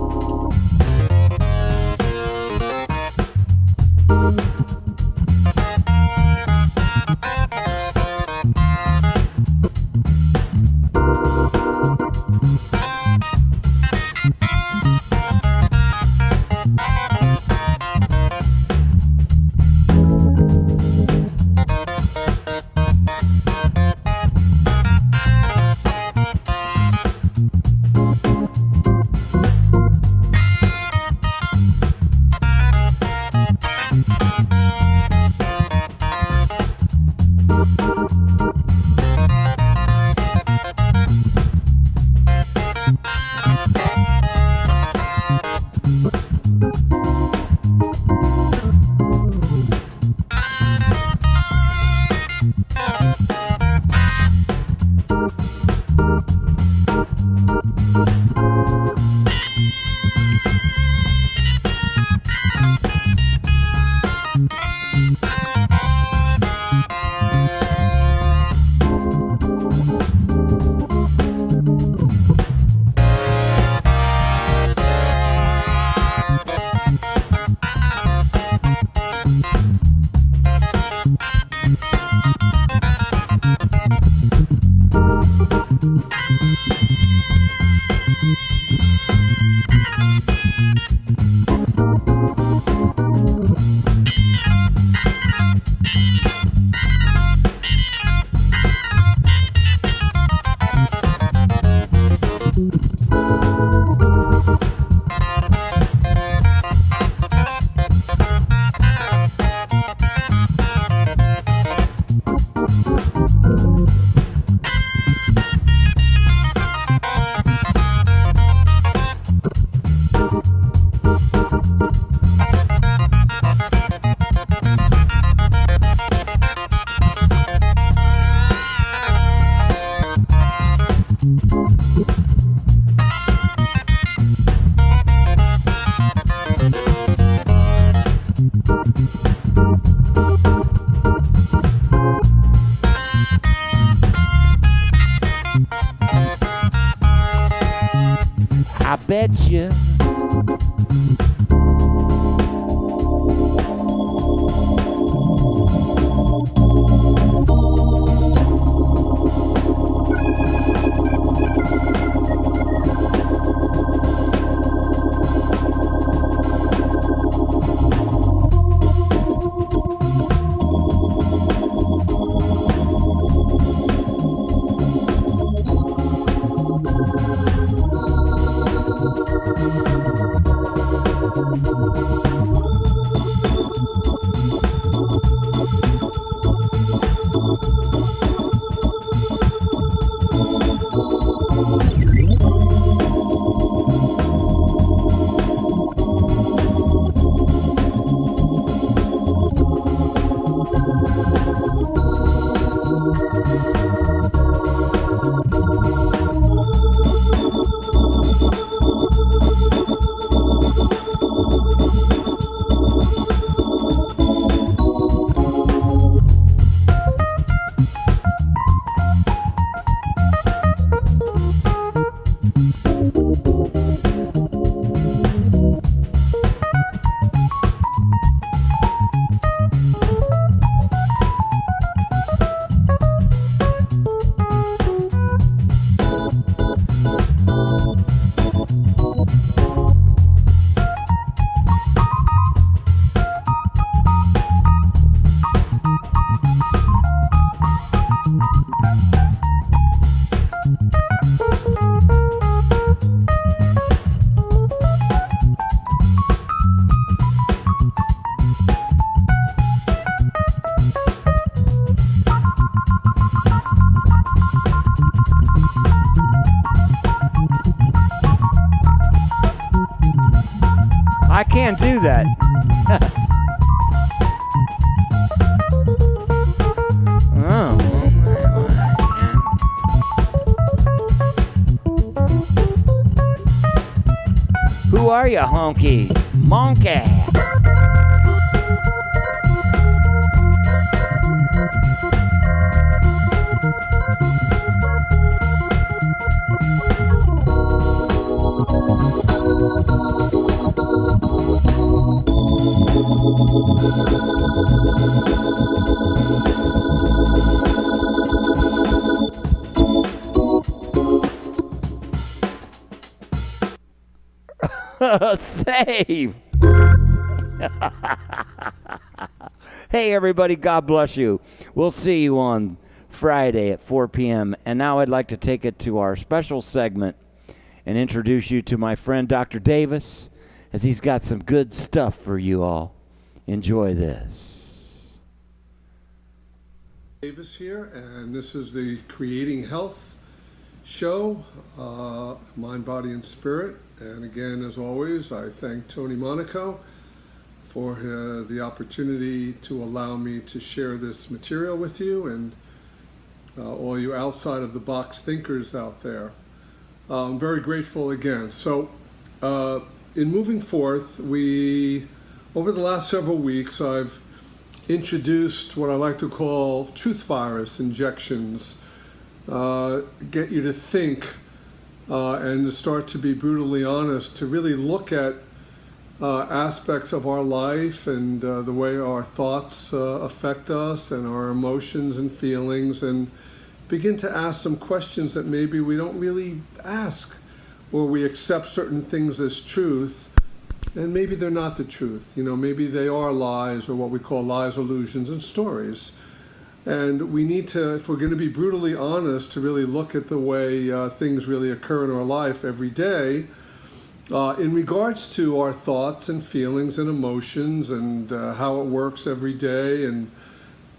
can't do that. Oh. Who are you, honky? Monkey. Save. Hey, everybody, God bless you. We'll see you on Friday at 4 p.m. And now I'd like to take it to our special segment and introduce you to my friend Dr. Davis, as he's got some good stuff for you all. Enjoy this. Davis here, and this is the Creating Health show, Mind, Body, and Spirit. And again, as always, I thank Tony Monaco for the opportunity to allow me to share this material with you and all you outside of the box thinkers out there. I'm very grateful again. So in moving forth, over the last several weeks, I've introduced what I like to call truth virus injections, get you to think and to start to be brutally honest, to really look at aspects of our life and the way our thoughts affect us and our emotions and feelings, and begin to ask some questions that maybe we don't really ask, or we accept certain things as truth, and maybe they're not the truth. You know, maybe they are lies, or what we call lies, illusions, and stories. And we need to, if we're going to be brutally honest, to really look at the way things really occur in our life every day in regards to our thoughts and feelings and emotions, and how it works every day, and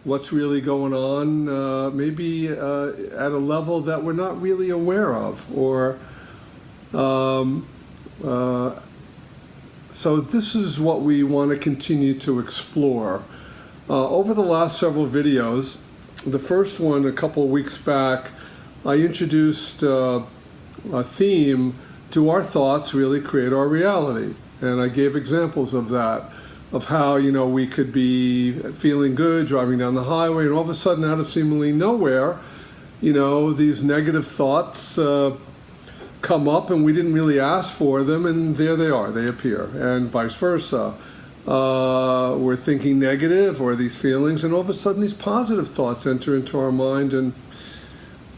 what's really going on, maybe at a level that we're not really aware of, or so this is what we want to continue to explore. Over the last several videos, the first one a couple of weeks back, I introduced a theme: do our thoughts really create our reality? And I gave examples of that, of how, you know, we could be feeling good, driving down the highway, and all of a sudden, out of seemingly nowhere, you know, these negative thoughts come up, and we didn't really ask for them, and there they are, they appear, and vice versa. We're thinking negative, or these feelings, and all of a sudden these positive thoughts enter into our mind, and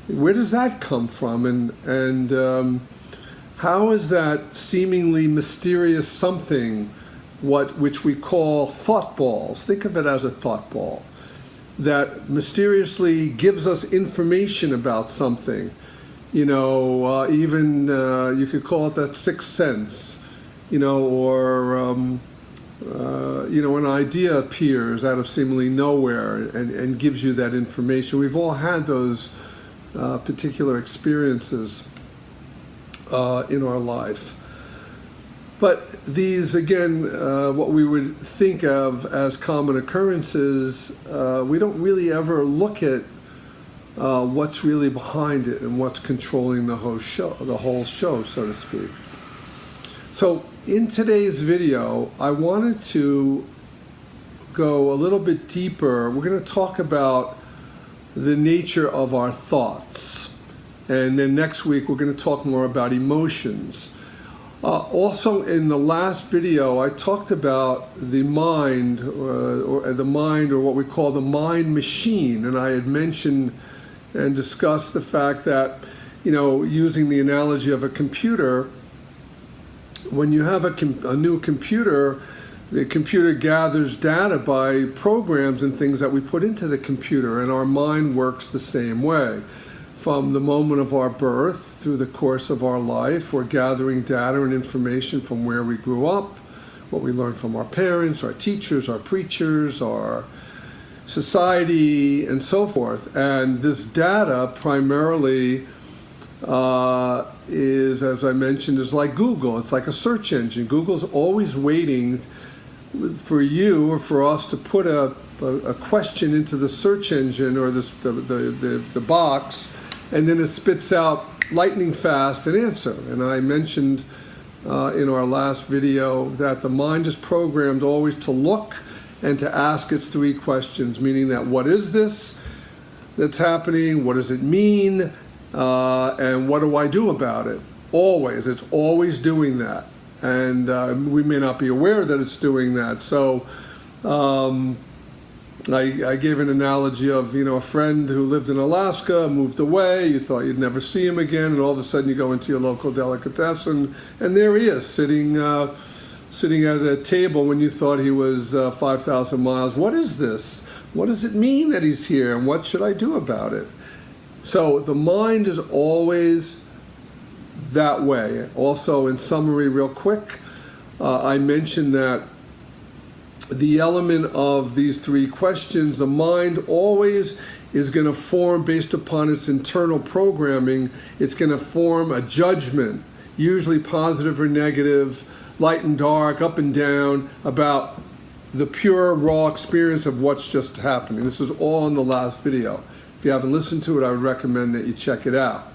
where does that come from? And how is that seemingly mysterious something, which we call thought balls? Think of it as a thought ball that mysteriously gives us information about something. You know, even you could call it that sixth sense, you know, or you know, an idea appears out of seemingly nowhere and gives you that information. We've all had those particular experiences in our life. But these, again, what we would think of as common occurrences, we don't really ever look at what's really behind it and what's controlling the whole show, so to speak. So in today's video, I wanted to go a little bit deeper. We're going to talk about the nature of our thoughts. And then next week, we're going to talk more about emotions. Also, in the last video, I talked about the mind, or what we call the mind machine. And I had mentioned and discussed the fact that, you know, using the analogy of a computer, when you have a new computer, the computer gathers data by programs and things that we put into the computer, and our mind works the same way. From the moment of our birth through the course of our life, we're gathering data and information from where we grew up, what we learned from our parents, our teachers, our preachers, our society, and so forth. And this data primarily is, as I mentioned, is like Google. It's like a search engine. Google's always waiting for you or for us to put a question into the search engine or the box, and then it spits out lightning fast an answer. And I mentioned in our last video that the mind is programmed always to look and to ask its three questions, meaning that what is this that's happening? What does it mean? And what do I do about it? Always. It's always doing that. And we may not be aware that it's doing that. So I gave an analogy of, a friend who lived in Alaska, moved away, you thought you'd never see him again, and all of a sudden you go into your local delicatessen, and there he is, sitting at a table when you thought he was 5,000 miles. What is this? What does it mean that he's here, and what should I do about it? So the mind is always that way. Also, in summary, real quick, I mentioned that the element of these three questions, the mind always is going to form based upon its internal programming. It's going to form a judgment, usually positive or negative, light and dark, up and down, about the pure, raw experience of what's just happening. This is all in the last video. If you haven't listened to it, I would recommend that you check it out.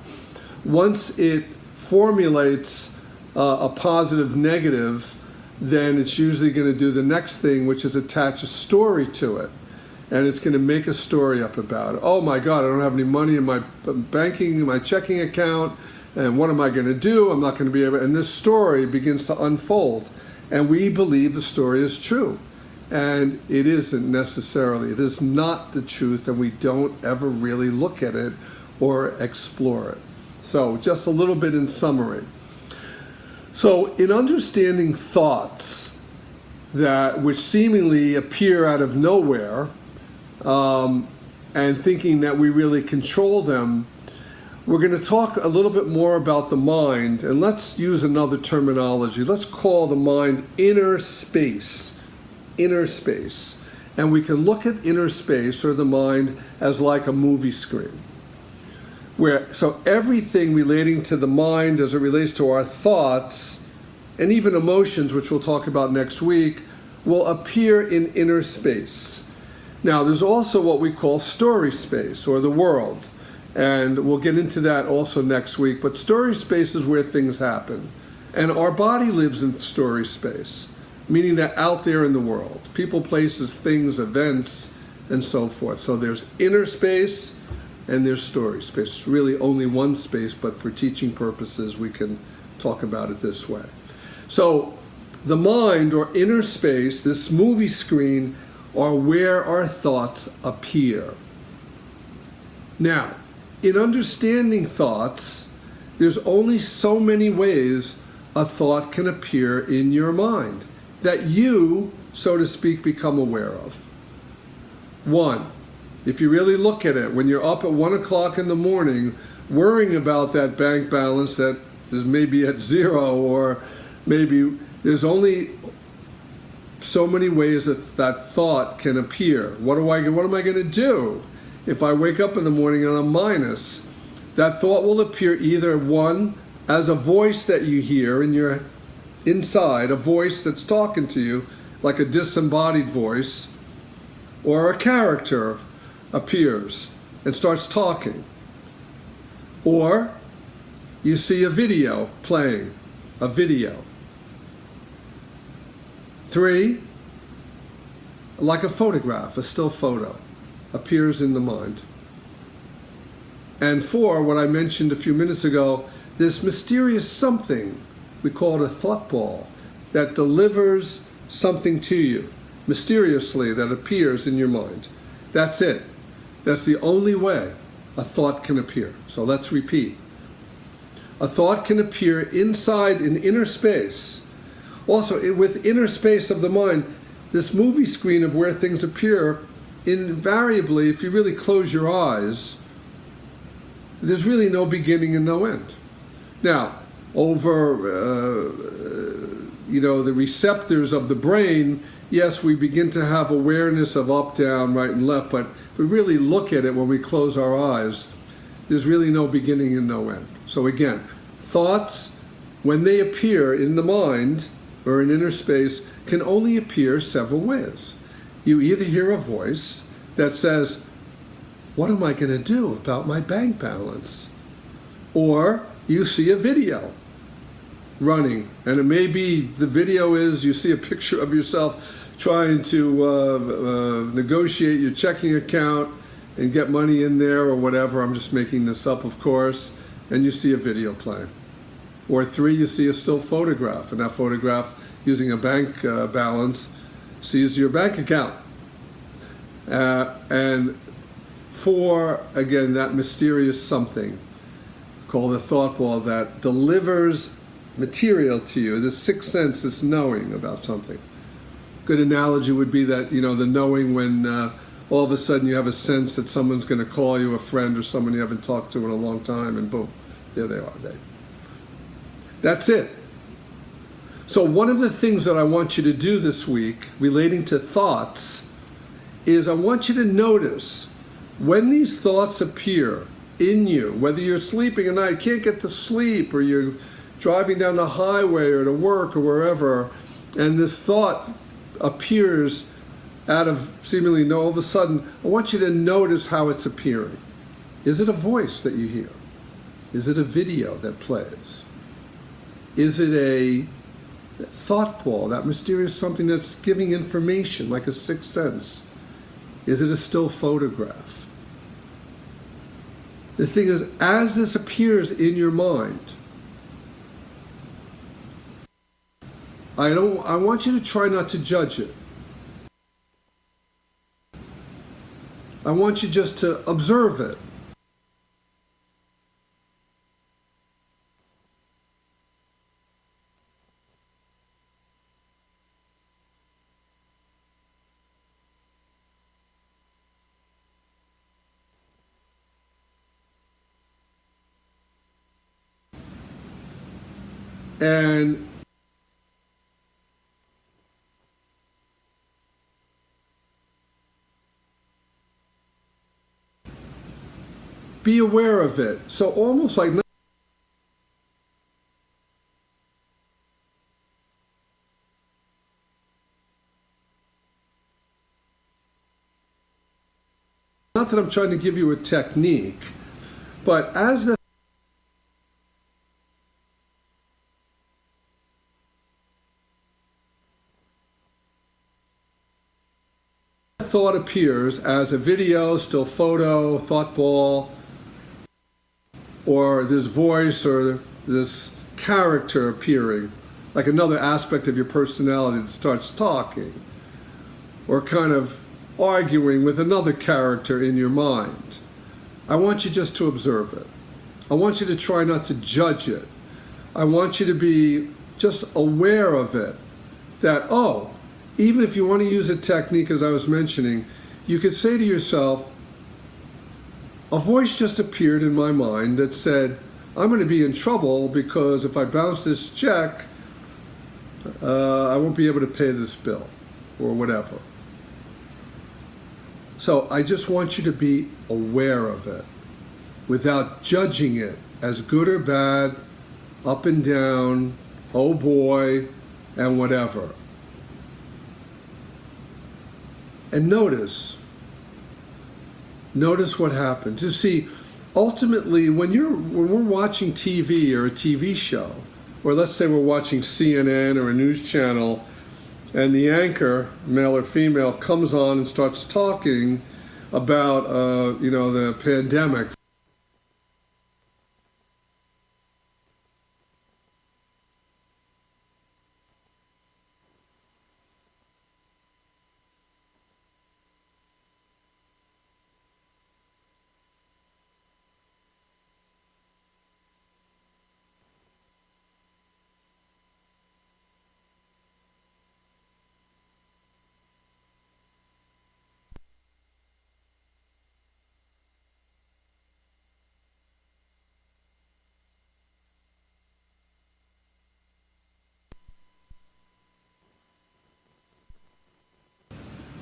Once it formulates a positive, negative, then it's usually going to do the next thing, which is attach a story to it. And it's going to make a story up about it. Oh my God, I don't have any money in my banking, my checking account, and what am I going to do? I'm not going to be able, and this story begins to unfold. And we believe the story is true. And it isn't necessarily. It is not the truth, and we don't ever really look at it or explore it. So just a little bit in summary. So in understanding thoughts which seemingly appear out of nowhere, and thinking that we really control them, we're going to talk a little bit more about the mind, and let's use another terminology. Let's call the mind inner space. Inner space. And we can look at inner space or the mind as like a movie screen. So everything relating to the mind as it relates to our thoughts and even emotions, which we'll talk about next week, will appear in inner space. Now, there's also what we call story space or the world. And we'll get into that also next week. But story space is where things happen. And our body lives in story space, meaning that out there in the world, people, places, things, events, and so forth. So there's inner space and there's story space. It's really only one space, but for teaching purposes, we can talk about it this way. So the mind or inner space, this movie screen, are where our thoughts appear. Now, in understanding thoughts, there's only so many ways a thought can appear in your mind that you, so to speak, become aware of. One, if you really look at it, when you're up at 1 o'clock in the morning, worrying about that bank balance that is maybe at zero, or maybe there's only so many ways that thought can appear. What am I going to do if I wake up in the morning and I'm minus? That thought will appear either, one, as a voice that you hear in your inside, a voice that's talking to you, like a disembodied voice, or a character appears and starts talking. Or you see a video playing, a video. 3, like a photograph, a still photo, appears in the mind. And 4, what I mentioned a few minutes ago, this mysterious something, we call it a thought ball, that delivers something to you, mysteriously, that appears in your mind. That's it. That's the only way a thought can appear. So let's repeat. A thought can appear inside in inner space. Also, with inner space of the mind, this movie screen of where things appear, invariably, if you really close your eyes, there's really no beginning and no end. Now, over the receptors of the brain, yes, we begin to have awareness of up, down, right, and left, but if we really look at it when we close our eyes, there's really no beginning and no end. So again, thoughts, when they appear in the mind or in inner space, can only appear several ways. You either hear a voice that says, what am I going to do about my bank balance? Or you see a video running, and it may be the video is you see a picture of yourself trying to negotiate your checking account and get money in there or whatever. I'm just making this up, of course. And you see a video playing. Or 3, you see a still photograph, and that photograph, using a bank balance, sees your bank account. And 4, again, that mysterious something called the thought ball that delivers material to you, this sixth sense, this knowing about something. Good analogy would be that, the knowing when all of a sudden you have a sense that someone's going to call you, a friend or someone you haven't talked to in a long time, and boom, there they are. That's it. So one of the things that I want you to do this week relating to thoughts is I want you to notice when these thoughts appear in you, whether you're sleeping at night, can't get to sleep, or you're driving down the highway or to work or wherever, and this thought appears out of seemingly all of a sudden, I want you to notice how it's appearing. Is it a voice that you hear? Is it a video that plays? Is it a thought ball, that mysterious something that's giving information like a sixth sense? Is it a still photograph? The thing is, as this appears in your mind, I want you to try not to judge it. I want you just to observe it. And be aware of it. So almost like not that I'm trying to give you a technique, but as the thought appears as a video, still photo, thought ball, or this voice or this character appearing, like another aspect of your personality that starts talking, or kind of arguing with another character in your mind. I want you just to observe it. I want you to try not to judge it. I want you to be just aware of it, that, oh, even if you want to use a technique, as I was mentioning, you could say to yourself, a voice just appeared in my mind that said, I'm going to be in trouble because if I bounce this check, I won't be able to pay this bill, or whatever. So I just want you to be aware of it without judging it as good or bad, up and down, oh boy, and whatever. And notice what happens. You see, ultimately, when we're watching TV or a TV show, or let's say we're watching CNN or a news channel, and the anchor, male or female, comes on and starts talking about, the pandemic.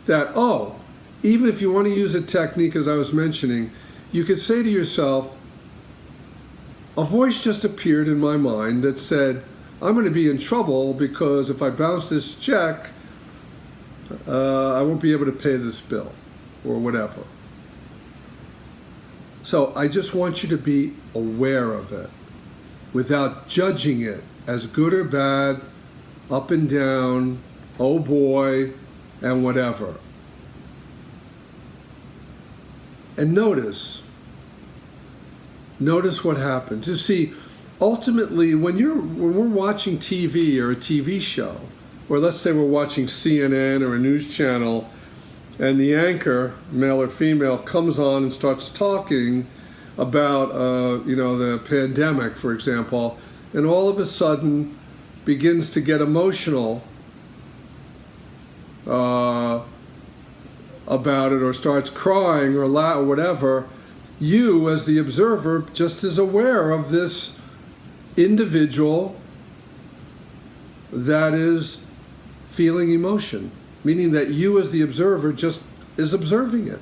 That, oh, even if you want to use a technique, as I was mentioning, you could say to yourself, a voice just appeared in my mind that said, I'm going to be in trouble because if I bounce this check, I won't be able to pay this bill or whatever. So I just want you to be aware of it without judging it as good or bad, up and down, oh boy, and whatever. And notice what happens. You see, ultimately, when we're watching TV or a TV show, or let's say we're watching CNN or a news channel, and the anchor, male or female, comes on and starts talking about, the pandemic, for example, and all of a sudden begins to get emotional about it, or starts crying or whatever, you, as the observer, just is aware of this individual that is feeling emotion, meaning that you, as the observer, just is observing it.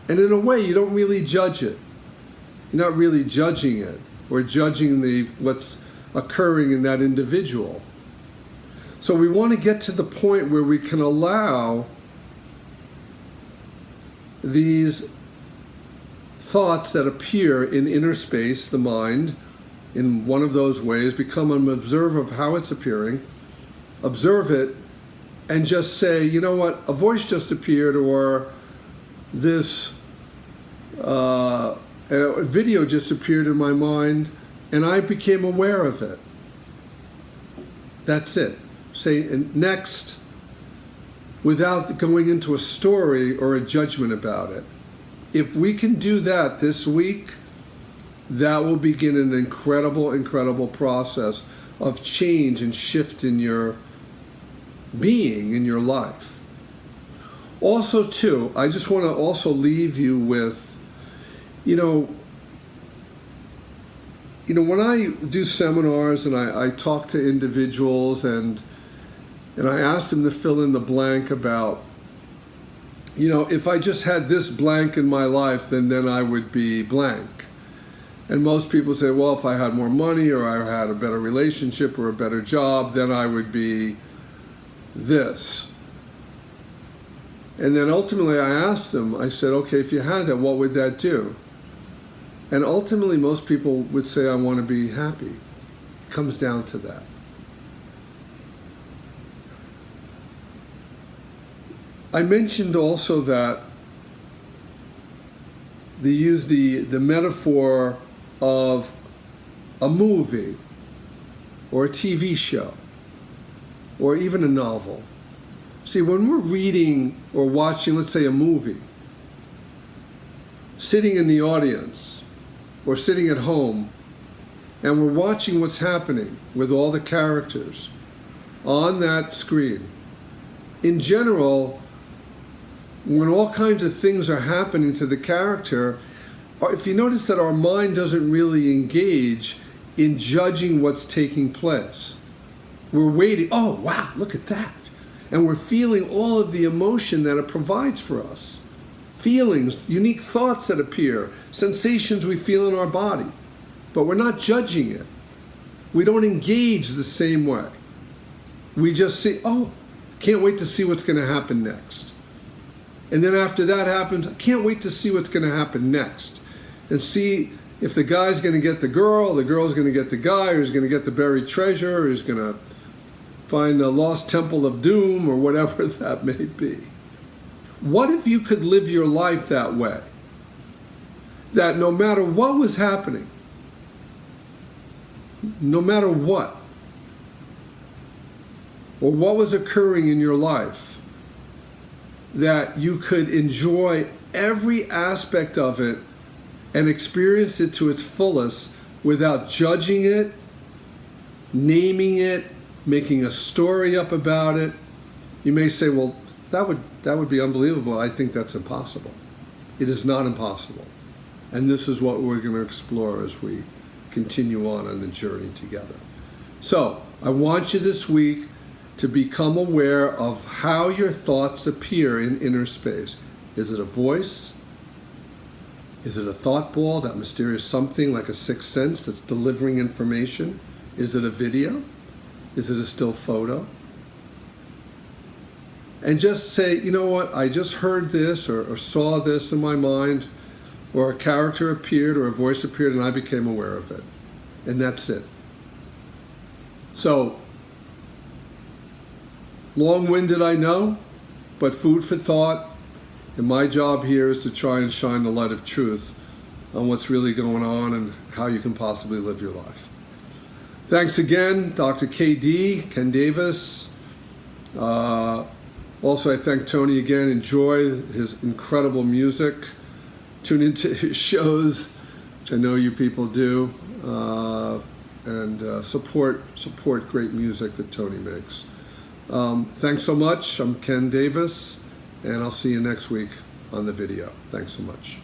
And in a way, you don't really judge it. You're not really judging it or judging what's occurring in that individual. So we want to get to the point where we can allow these thoughts that appear in inner space, the mind, in one of those ways, become an observer of how it's appearing, observe it, and just say, you know what, a voice just appeared, or this video just appeared in my mind, and I became aware of it. That's it. Say next, without going into a story or a judgment about it. If we can do that this week, that will begin an incredible, incredible process of change and shift in your being, in your life. Also, too, I just want to also leave you with, when I do seminars and I talk to individuals and I ask them to fill in the blank about, if I just had this blank in my life, then I would be blank. And most people say, well, if I had more money or I had a better relationship or a better job, then I would be this. And then ultimately I asked them, I said, okay, if you had that, what would that do? And ultimately most people would say, I want to be happy. It comes down to that. I mentioned also that they use the metaphor of a movie or a TV show or even a novel. See, when we're reading or watching, let's say, a movie, sitting in the audience or sitting at home, and we're watching what's happening with all the characters on that screen, in general, when all kinds of things are happening to the character, if you notice that our mind doesn't really engage in judging what's taking place. We're waiting, oh wow, look at that. And we're feeling all of the emotion that it provides for us. Feelings, unique thoughts that appear, sensations we feel in our body. But we're not judging it. We don't engage the same way. We just see, oh, can't wait to see what's going to happen next. And then after that happens, I can't wait to see what's going to happen next. And see if the guy's going to get the girl girl's going to get the guy, or he's going to get the buried treasure, or he's going to find the lost temple of doom, or whatever that may be. What if you could live your life that way? That no matter what was happening, no matter what, or what was occurring in your life, that you could enjoy every aspect of it and experience it to its fullest without judging it, naming it, making a story up about it. You may say, well, that would be unbelievable. I think that's impossible. It is not impossible. And this is what we're going to explore as we continue on the journey together. So I want you this week to become aware of how your thoughts appear in inner space. Is it a voice? Is it a thought ball, that mysterious something like a sixth sense that's delivering information? Is it a video? Is it a still photo? And just say, you know what, I just heard this or saw this in my mind, or a character appeared or a voice appeared and I became aware of it. And that's it. So, long-winded, I know, but food for thought. And my job here is to try and shine the light of truth on what's really going on and how you can possibly live your life. Thanks again, Dr. KD, Ken Davis. Also, I thank Tony again. Enjoy his incredible music. Tune into his shows, which I know you people do, and support great music that Tony makes. Thanks so much. I'm Ken Davis, and I'll see you next week on the video. Thanks so much.